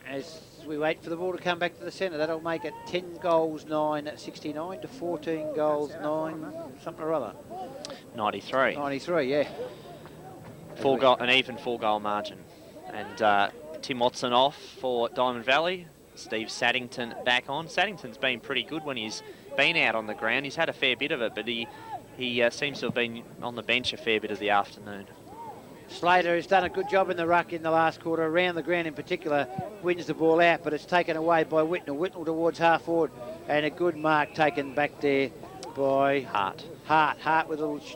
As we wait for the ball to come back to the centre, that'll make it 10 goals, 9-69 to 14 goals, 9, something or other.
93.
93, yeah.
An even 4-goal margin. And Tim Watson off for Diamond Valley. Steve Saddington back on. Saddington's been pretty good when he's been out on the ground. He's had a fair bit of it, but he seems to have been on the bench a fair bit of the afternoon.
Slater has done a good job in the ruck in the last quarter, around the ground in particular, wins the ball out, but it's taken away by Whitnell. Whitnell towards half forward, and a good mark taken back there by
Hart.
Hart with a little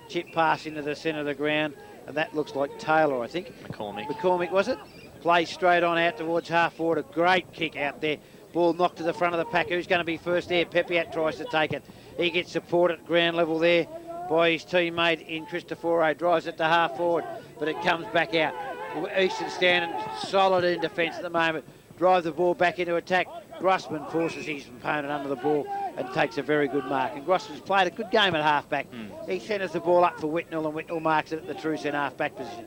chip pass into the centre of the ground, and that looks like Taylor, I think.
McCormick.
McCormick, was it? Play straight on out towards half forward, a great kick out there Ball knocked to the front of the pack. Who's going to be first there? Pepiat tries to take it. He gets support at ground level there by his teammate in Cristoforo. Drives it to half forward, but it comes back out. Easton standing solid in defence at the moment. Drive the ball back into attack. Grossman forces his opponent under the ball and takes a very good mark. And Grossman's played a good game at half-back. He centres the ball up for Whitnell, and Whitnell marks it at the true centre half-back position.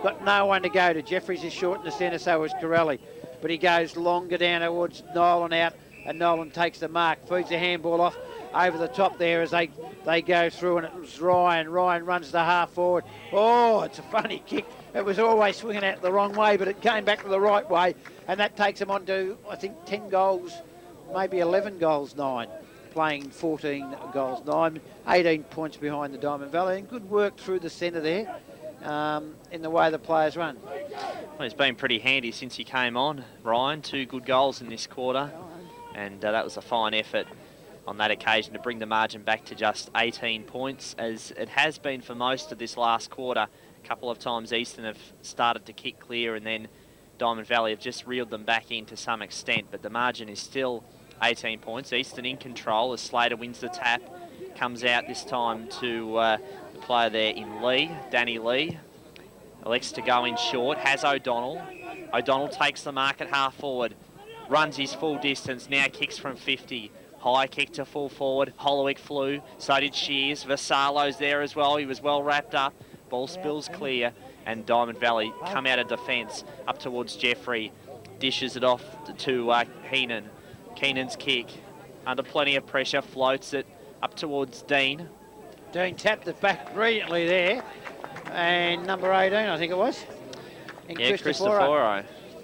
Got no one to go to. Jeffries is short in the centre, so is Corelli. But he goes longer down towards Nolan out, and Nolan takes the mark, feeds the handball off over the top there as they go through, and it was Ryan. Ryan runs the half forward. Oh, it's a funny kick. It was always swinging out the wrong way, but it came back to the right way, and that takes them on to, I think, 10 goals, maybe 11 goals, 9. Playing 14 goals, 9, 18 points behind the Diamond Valley, and good work through the centre there in the way the players run.
Well, he's been pretty handy since he came on, Ryan. 2 good goals in this quarter, and that was a fine effort on that occasion to bring the margin back to just 18 points, as it has been for most of this last quarter. A couple of times Easton have started to kick clear, and then Diamond Valley have just reeled them back in to some extent, but the margin is still 18 points. Easton in control as Slater wins the tap. Comes out this time to the player there in Lee, Danny Lee. Elects to go in short, has O'Donnell. O'Donnell takes the mark at half forward, runs his full distance, now kicks from 50. High kick to full forward, Hollowick flew, so did Shears. Vasalo's there as well, he was well wrapped up. Ball spills clear, and Diamond Valley come out of defence up towards Jeffrey. Dishes it off to Keenan. Keenan's kick, under plenty of pressure, floats it up towards Dean.
Dean tapped it back brilliantly there, and number 18, I think it was.
Yeah, Cristoforo,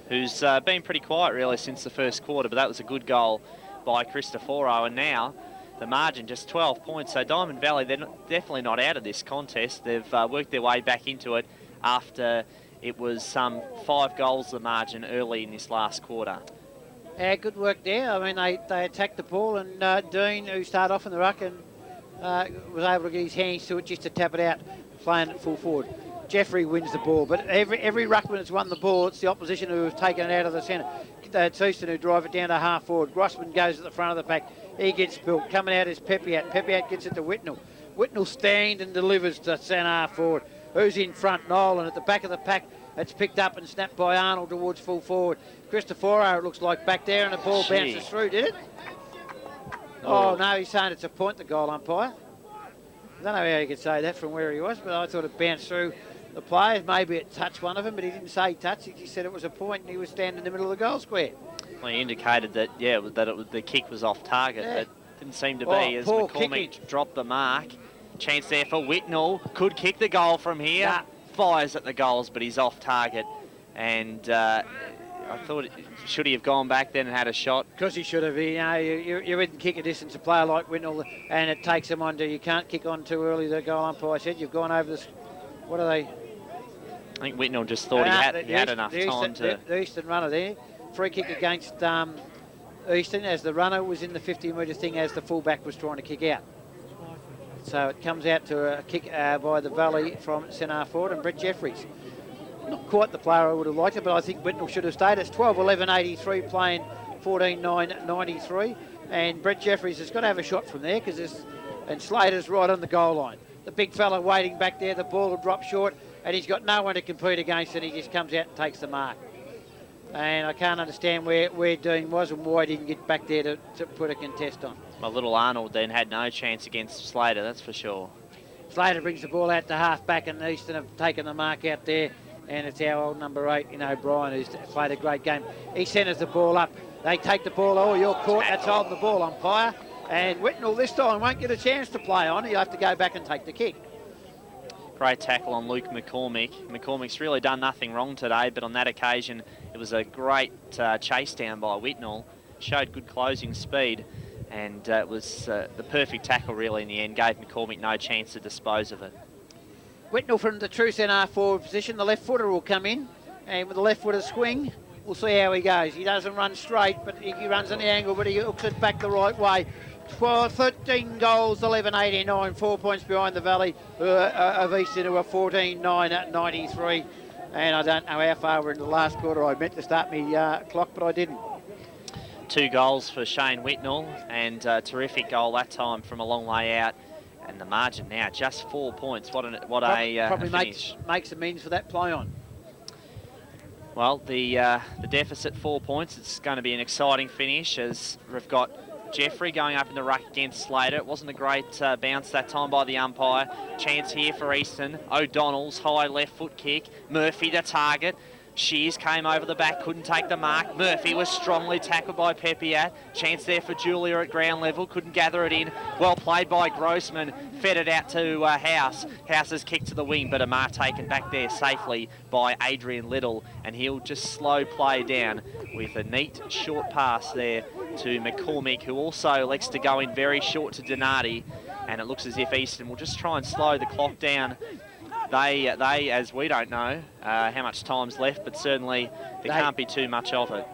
who's been pretty quiet really since the first quarter, but that was a good goal by Cristoforo, and now the margin just 12 points. So Diamond Valley, they're definitely not out of this contest. They've worked their way back into it after it was some 5 goals the margin early in this last quarter.
Yeah, good work there. I mean, they attacked the ball, and Dean, who started off in the ruck, and was able to get his hands to it just to tap it out, playing it full forward. Jeffrey wins the ball, but every ruckman that's won the ball, it's the opposition who have taken it out of the centre. It's Easton who drive it down to half forward. Grossman goes at the front of the pack. He gets built. Coming out is Pepiat. Pepiat gets it to Whitnell. Whitnell stands and delivers to centre half forward. Who's in front? Nolan. At the back of the pack, it's picked up and snapped by Arnold towards full forward. Cristoforo, it looks like, back there, and the ball bounces through, did it? Oh, no, he's saying it's a point, the goal umpire. I don't know how you could say that from where he was, but I thought it bounced through the players. Maybe it touched one of them, but he didn't say touch. He just said it was a point, and he was standing in the middle of the goal square.
Well, he indicated that, yeah, the kick was off target, but didn't seem to be, as McCormick dropped the mark. Chance there for Whitnell. Could kick the goal from here. Nah. Fires at the goals, but he's off target. And I thought, should he have gone back then and had a shot? Because
he should have. You know, you wouldn't kick a distance, a player like Whitnell, and it takes him on to, you can't kick on too early, the goal umpire said. You've gone over this, what are they?
I think Whitnell just thought he had enough time to...
The Easton runner there. Free kick against Easton as the runner was in the 50-metre thing as the fullback was trying to kick out. So it comes out to a kick by the Valley from centre forward, and Brett Jeffries. Not quite the player I would have liked it, but I think Whitnell should have stayed. It's 12-11-83 playing 14-9-93, and Brett Jeffries has got to have a shot from there and Slater's right on the goal line. The big fella waiting back there, the ball will drop short, and he's got no one to compete against, and he just comes out and takes the mark. And I can't understand where Dean was and why he didn't get back there to put a contest on.
Well, little Arnold then had no chance against Slater, that's for sure.
Slater brings the ball out to half back, and Easton have taken the mark out there, and it's our old number 8, O'Brien, who's played a great game. He centres the ball up. They take the ball. Oh, you're caught. That's holding the ball, umpire. And Whitnell this time won't get a chance to play on. He'll have to go back and take the kick.
Great tackle on Luke McCormick. McCormick's really done nothing wrong today, but on that occasion, it was a great chase down by Whitnell. Showed good closing speed, and it was the perfect tackle really in the end. Gave McCormick no chance to dispose of it.
Whitnell from the true centre forward position. The left footer will come in, and with the left footer swing, we'll see how he goes. He doesn't run straight, but he runs on the angle, but he hooks it back the right way. 13 goals, 11-89, 4 points behind the Valley of Easton, who are 14-9-93. And I don't know how far we're in the last quarter. I meant to start my clock, but I didn't.
2 goals for Shane Whitnell, and a terrific goal that time from a long way out. And the margin now just 4 points. What a finish.
Makes amends for that play on.
Well, the deficit 4 points. It's going to be an exciting finish as we've got Jeffrey going up in the ruck against Slater. It wasn't a great bounce that time by the umpire. Chance here for Easton. O'Donnell's high left foot kick. Murphy the target. Shears came over the back, couldn't take the mark. Murphy was strongly tackled by Pepiat. Chance there for Julia at ground level, couldn't gather it in. Well played by Grossman, fed it out to House. House's kick to the wing, but a mark taken back there safely by Adrian Little, and he'll just slow play down with a neat short pass there to McCormick, who also elects to go in very short to Donati, and it looks as if Easton will just try and slow the clock down. They, as we don't know how much time's left, but certainly there can't be too much of it.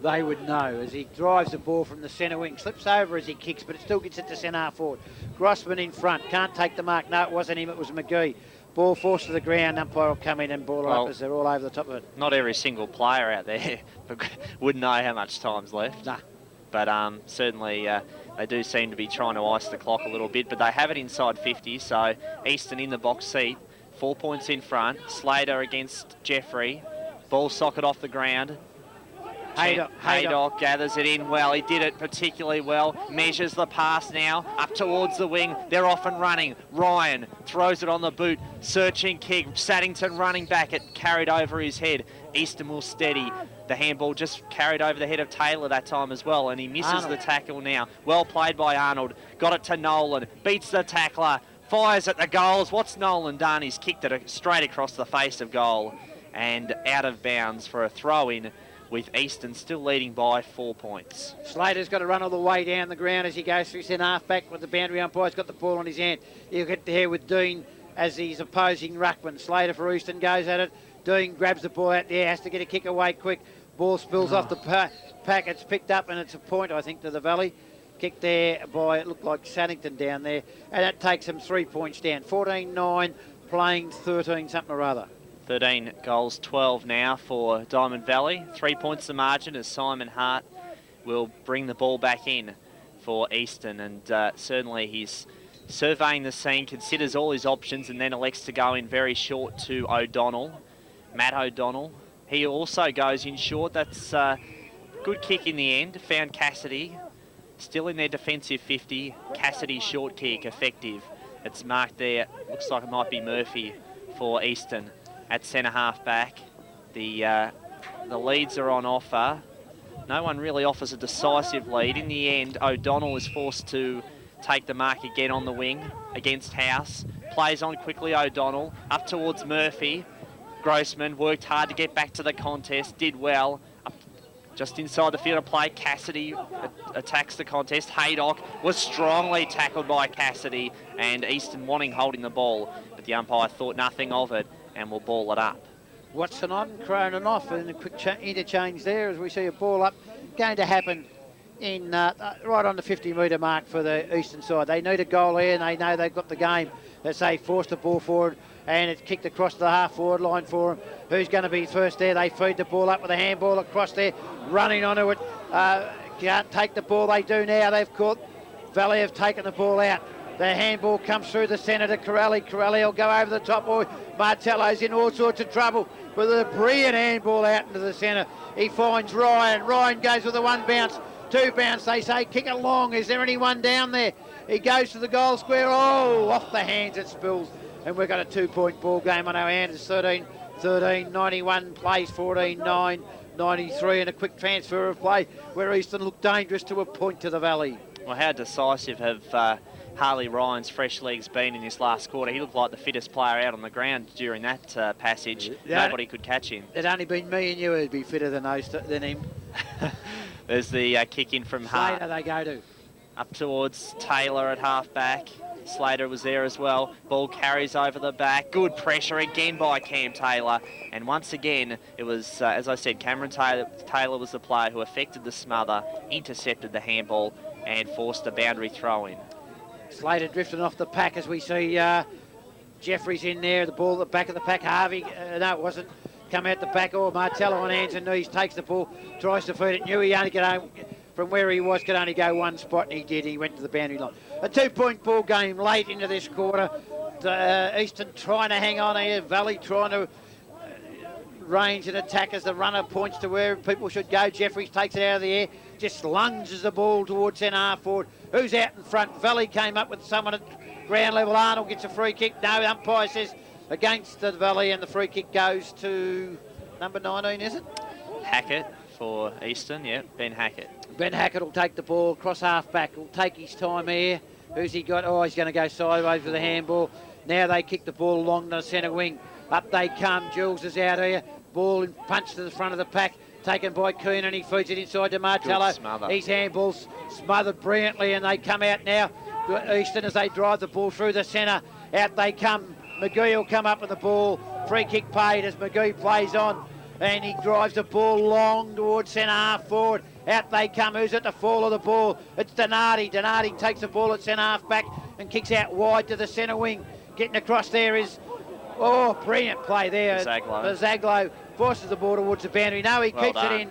They would know as he drives the ball from the centre wing, slips over as he kicks, but it still gets it to centre half forward. Grossman in front, can't take the mark. No, it wasn't him, it was McGee. Ball forced to the ground, umpire will come in and ball up as they're all over the top of it.
Not every single player out there would know how much time's left.
Nah.
But certainly they do seem to be trying to ice the clock a little bit, but they have it inside 50, so Easton in the box seat. 4 points in front. Slater against Jeffrey. Ball socket off the ground. Haydock gathers it in well. He did it particularly well. Measures the pass now. Up towards the wing. They're off and running. Ryan throws it on the boot. Searching kick. Saddington running back. It carried over his head. Easton will steady. The handball just carried over the head of Taylor that time as well, and he misses the tackle now. Well played by Arnold. Got it to Nolan. Beats the tackler. Fires at the goals. What's Nolan done? He's kicked it straight across the face of goal and out of bounds for a throw-in, with Easton still leading by 4 points.
Slater's got to run all the way down the ground as he goes through centre half back with the boundary umpire's got the ball on his hand. You get there with Dean as he's opposing ruckman. Slater for Easton goes at it. Dean grabs the ball out there, has to get a kick away quick. Ball spills off the pack. It's picked up and it's a point, I think, to the Valley. Kicked there by, it looked like Saddington down there, and that takes him 3 points down. 14-9, playing 13 something or other.
13 goals, 12 now for Diamond Valley. 3 points the margin as Simon Hart will bring the ball back in for Easton, and certainly he's surveying the scene, considers all his options, and then elects to go in very short to O'Donnell. Matt O'Donnell. He also goes in short. That's a good kick in the end. Found Cassidy. Still in their defensive 50. Cassidy short kick, effective. It's marked there. Looks like it might be Murphy for Easton at centre half back. The leads are on offer. No one really offers a decisive lead. In the end, O'Donnell is forced to take the mark again on the wing against House. Plays on quickly, O'Donnell. Up towards Murphy. Grossman worked hard to get back to the contest. Did well. Just inside the field of play, Cassidy attacks the contest. Haydock was strongly tackled by Cassidy, and Easton wanting holding the ball, but the umpire thought nothing of it and will ball it up.
Watson on, Cronin off, and a quick interchange there as we see a ball up. Going to happen in right on the 50-metre mark for the Eastern side. They need a goal here, and they know they've got the game. As they force the ball forward, and it's kicked across the half-forward line for them. Who's going to be first there? They feed the ball up with a handball across there, running onto it. Can't take the ball. They do now. They've caught. Valley have taken the ball out. The handball comes through the centre to Corelli. Corelli will go over the top. Martello's in all sorts of trouble with a brilliant handball out into the centre. He finds Ryan. Ryan goes with a 1 bounce, 2 bounce. They say kick it long. Is there anyone down there? He goes to the goal square. Oh, off the hands it spills. And we've got a 2-point ball game on our hands. It's 13-13, 91 plays 14-9, 93, and a quick transfer of play where Easton looked dangerous to a point to the Valley.
Well, how decisive have Harley Ryan's fresh legs been in this last quarter? He looked like the fittest player out on the ground during that passage. Nobody could catch him.
It'd only been me and you who'd be fitter than him.
There's the kick in from Hart.
Slater they go to.
Up towards Taylor at half-back. Slater was there as well. Ball carries over the back. Good pressure again by Cam Taylor. And once again, it was, as I said, Cameron Taylor was the player who affected the smother, intercepted the handball, and forced a boundary throw-in.
Slater drifting off the pack as we see Jeffrey's in there. The ball at the back of the pack. Harvey, no, it wasn't. Come out the back. Martello on hands and knees, takes the ball, tries to feed it. Knew he only get home. from where he was, could only go one spot, and he did. He went to the boundary line. A 2-point ball game late into this quarter. Eastern trying to hang on here. Valley trying to range and attack as the runner points to where people should go. Jeffries takes it out of the air, just lunges the ball towards centre half forward. Who's out in front? Valley came up with someone at ground level. Arnold gets a free kick. No, umpire says against the Valley, and the free kick goes to number 19, is it?
Hackett for Eastern, yeah, Ben Hackett.
Ben Hackett will take the ball across half back. Will take his time here. Who's he got? Oh, he's going to go sideways with the handball. Now they kick the ball along the centre wing. Up they come. Jules is out here. Ball in punch to the front of the pack. Taken by Keenan. He feeds it inside to Martello. His handball's smothered brilliantly, and they come out now. Eastern as they drive the ball through the centre. Out they come. McGee will come up with the ball. Free kick paid as McGee plays on. And he drives the ball long towards centre half forward. Out they come. Who's at the fall of the ball? It's Donati. Donati takes the ball at centre half back and kicks out wide to the centre wing. Getting across there is, oh, brilliant play there. Zaglo forces the ball towards the boundary. No, he keeps it in.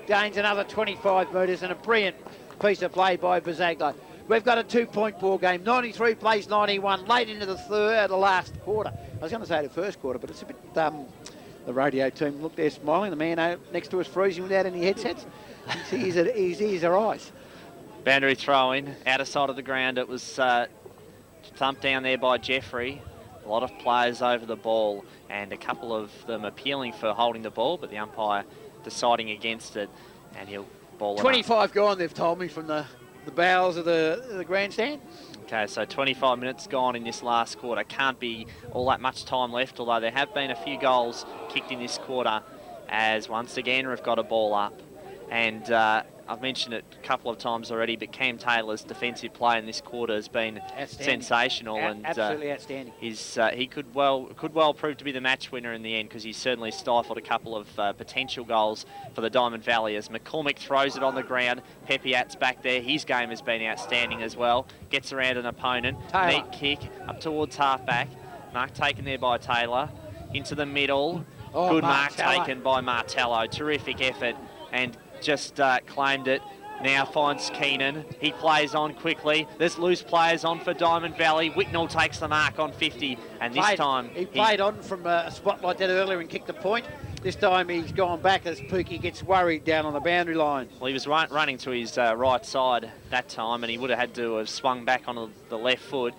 Gains another 25 metres, and a brilliant piece of play by Bazaglo. We've got a 2-point ball game. 93 plays 91, late into the last quarter. I was going to say the first quarter, but it's a bit... the radio team look there smiling. The man next to us freezing without any headsets. His ears are eyes.
Boundary throw in, outer side of the ground. It was thumped down there by Jeffrey. A lot of players over the ball, and a couple of them appealing for holding the ball, but the umpire deciding against it, and he'll ball it
25 gone, they've told me, from the bowels of the grandstand.
Okay, so 25 minutes gone in this last quarter. Can't be all that much time left, although there have been a few goals kicked in this quarter, as once again we've got a ball up. And I've mentioned it a couple of times already, but Cam Taylor's defensive play in this quarter has been sensational, and
absolutely outstanding.
He could well prove to be the match winner in the end, because he's certainly stifled a couple of potential goals for the Diamond Valley. As McCormick throws it on the ground, Pepiat's back there. His game has been outstanding as well. Gets around an opponent.
Taylor.
Neat kick up towards halfback. Mark taken there by Taylor. Into the middle.
Oh,
Good mark
Martello.
taken by Martello. Terrific effort, and just claimed it. Now finds Keenan. He plays on quickly. There's loose players on for Diamond Valley. Whitnell takes the mark on 50, and this time...
He played on from a spot like that earlier and kicked a point. This time he's gone back as Pookie gets worried down on the boundary line.
Well, he was running to his right side that time, and he would have had to have swung back on the left foot,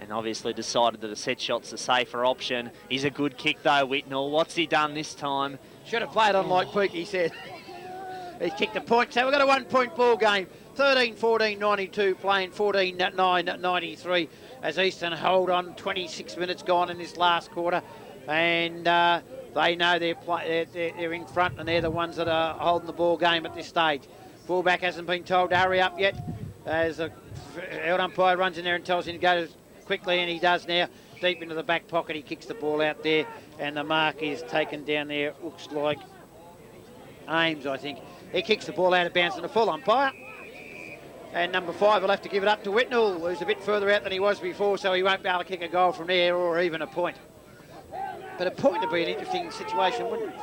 and obviously decided that a set shot's the safer option. He's a good kick though, Whitnell. What's he done this time?
Should have played on like Pookie said. He's kicked a point, so we've got a 1-point ball game. 13-14, 92, playing 14-9, 93, as Eastern hold on. 26 minutes gone in this last quarter, and they know they're in front, and they're the ones that are holding the ball game at this stage. Fullback hasn't been told to hurry up yet, as the out umpire runs in there and tells him to go quickly, and he does now. Deep into the back pocket, he kicks the ball out there, and the mark is taken down there. It looks like Ames, I think. He kicks the ball out of bounds in the full umpire. And number 5 will have to give it up to Whitnell, who's a bit further out than he was before, so he won't be able to kick a goal from there, or even a point. But a point would be an interesting situation, wouldn't it?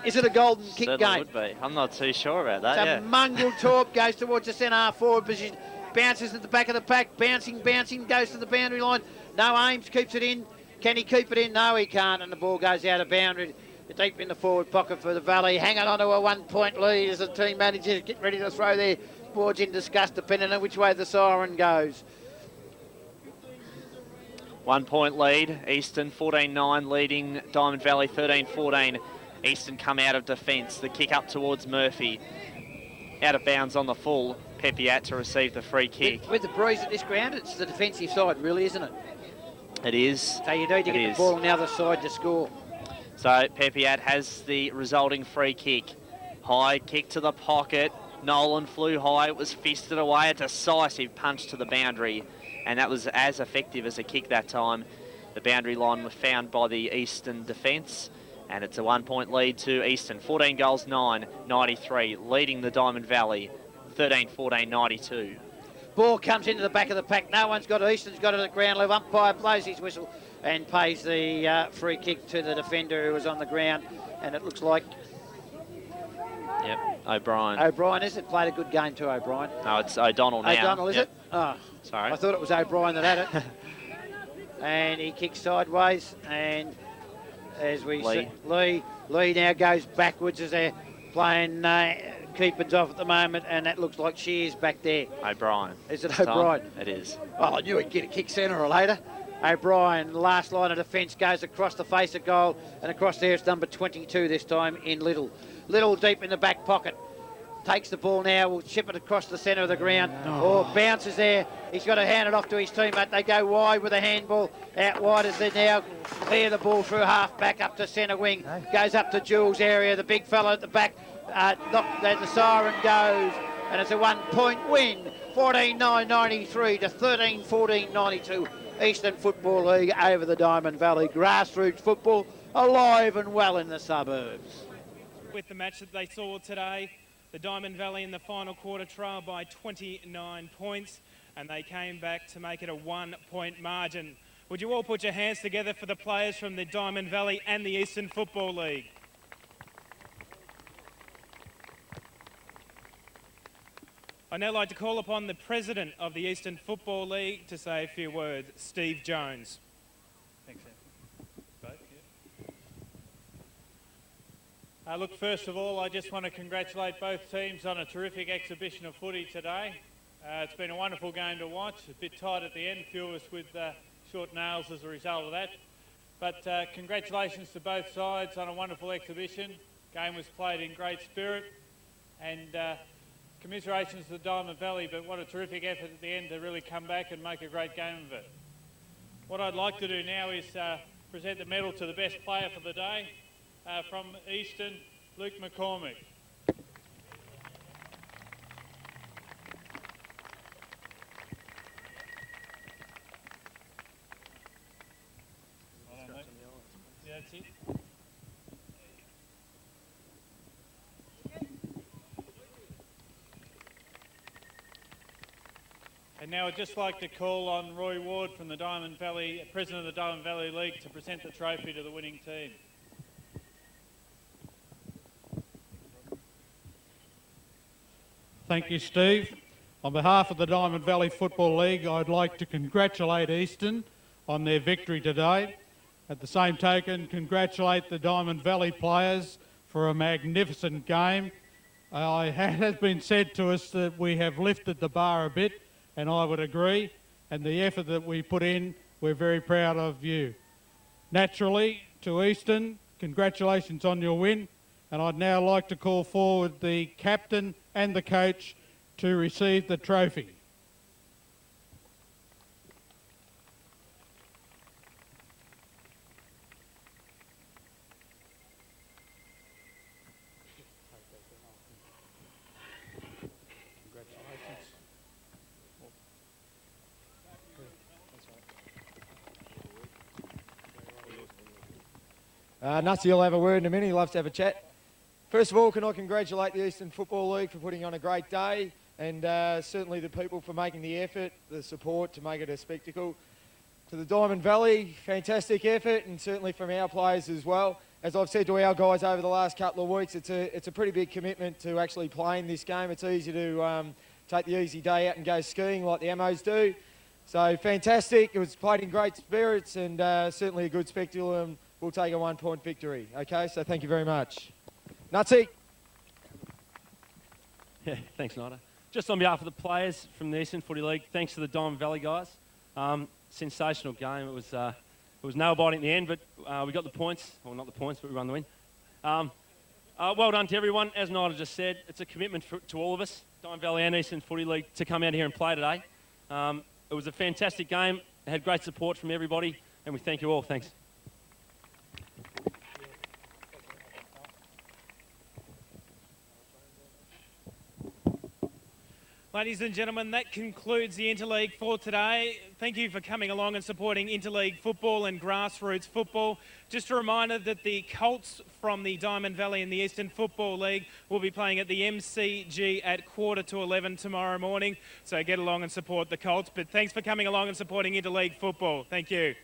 Is it a golden kick
Certainly
game?
Would be. I'm not too sure about that.
So Mungle Torp goes towards the centre half forward position, bounces at the back of the pack, bouncing, goes to the boundary line. No, Ames keeps it in. Can he keep it in? No, he can't, and the ball goes out of boundary. Deep in the forward pocket for the Valley, hanging on to a 1-point lead as the team managers get ready to throw their boards in disgust, depending on which way the siren goes.
1-point lead, Eastern 14-9 leading Diamond Valley 13-14. Eastern come out of defence. The kick up towards Murphy. Out of bounds on the full. Pepiat to receive the free kick.
With the breeze at this ground, it's the defensive side, really, isn't it?
It is.
So you need to get the ball on the other side to score.
So Pepiat has the resulting free kick. High kick to the pocket. Nolan flew high. It was fisted away. A decisive punch to the boundary. And that was as effective as a kick that time. The boundary line was found by the Eastern defence. And it's a 1-point lead to Eastern. 14 goals, 9, 93. Leading the Diamond Valley. 13-14, 92.
Ball comes into the back of the pack. No one's got it. Eastern's got it at ground level. Umpire blows his whistle and pays the free kick to the defender who was on the ground. And it looks like
Yep, O'Brien.
O'Brien, is it? Played a good game too, O'Brien.
No, it's O'Donnell now.
O'Donnell, is it? Oh,
sorry.
I thought it was O'Brien that had it. And he kicks sideways, and as we see, Lee now goes backwards as they're playing keepers off at the moment, and that looks like Shears back there.
O'Brien.
Is it O'Brien?
It is.
Well, I knew he'd get a kick sooner or later. O'Brien, last line of defence, goes across the face of goal, and across there it's number 22 this time in Little. Little deep in the back pocket. Takes the ball now, will chip it across the centre of the ground. Oh, bounces there. He's got to hand it off to his teammate. They go wide with a handball. Out wide as they now clear the ball through half back up to centre wing. Goes up to Jules' area. The big fella at the back. The siren goes. And it's a 1 point win. 14-9-93 to 13-14-92. Eastern Football League over the Diamond Valley. Grassroots football alive and well in the suburbs.
With the match that they saw today, the Diamond Valley in the final quarter trail by 29 points, and they came back to make it a 1 point margin. Would you all put your hands together for the players from the Diamond Valley and the Eastern Football League? I'd now like to call upon the President of the Eastern Football League to say a few words, Steve Jones.
Thanks, Anthony. Look, first of all, I just want to congratulate both teams on a terrific exhibition of footy today. It's been a wonderful game to watch. A bit tight at the end, a few of us with short nails as a result of that. But congratulations to both sides on a wonderful exhibition. Game was played in great spirit, and commiserations to the Diamond Valley, but what a terrific effort at the end to really come back and make a great game of it. What I'd like to do now is present the medal to the best player for the day. From Eastern, Luke McCormick. Yeah, that's it. And now I'd just like to call on Roy Ward from the Diamond Valley, President of the Diamond Valley League, to present the trophy to the winning team.
Thank you, Steve. On behalf of the Diamond Valley Football League, I'd like to congratulate Eastern on their victory today. At the same token, congratulate the Diamond Valley players for a magnificent game. It has been said to us that we have lifted the bar a bit, and I would agree. And the effort that we put in, we're very proud of you. Naturally, to Eastern, congratulations on your win. And I'd now like to call forward the captain and the coach to receive the trophy.
Nutsy will have a word in a minute. He loves to have a chat. First of all, can I congratulate the Eastern Football League for putting on a great day, and certainly the people for making the effort, the support to make it a spectacle. To the Diamond Valley, fantastic effort, and certainly from our players as well. As I've said to our guys over the last couple of weeks, it's a pretty big commitment to actually playing this game. It's easy to take the easy day out and go skiing like the Ammos do. So fantastic. It was played in great spirits, and certainly a good spectacle, and we'll take a 1 point victory. Okay, so thank you very much. Nutsy.
Yeah, thanks, Nida. Just on behalf of the players from the Eastern Footy League, thanks to the Diamond Valley guys. Sensational game. It was nail-biting at the end, but we got the points. Well, not the points, but we won the win. Well done to everyone. As Nida just said, it's a commitment to all of us, Diamond Valley and Eastern Footy League, to come out here and play today. It was a fantastic game. It had great support from everybody, and we thank you all. Thanks.
Ladies and gentlemen, that concludes the Interleague for today. Thank you for coming along and supporting Interleague football and grassroots football. Just a reminder that the Colts from the Diamond Valley and the Eastern Football League will be playing at the MCG at 11:15 tomorrow morning. So get along and support the Colts. But thanks for coming along and supporting Interleague football. Thank you.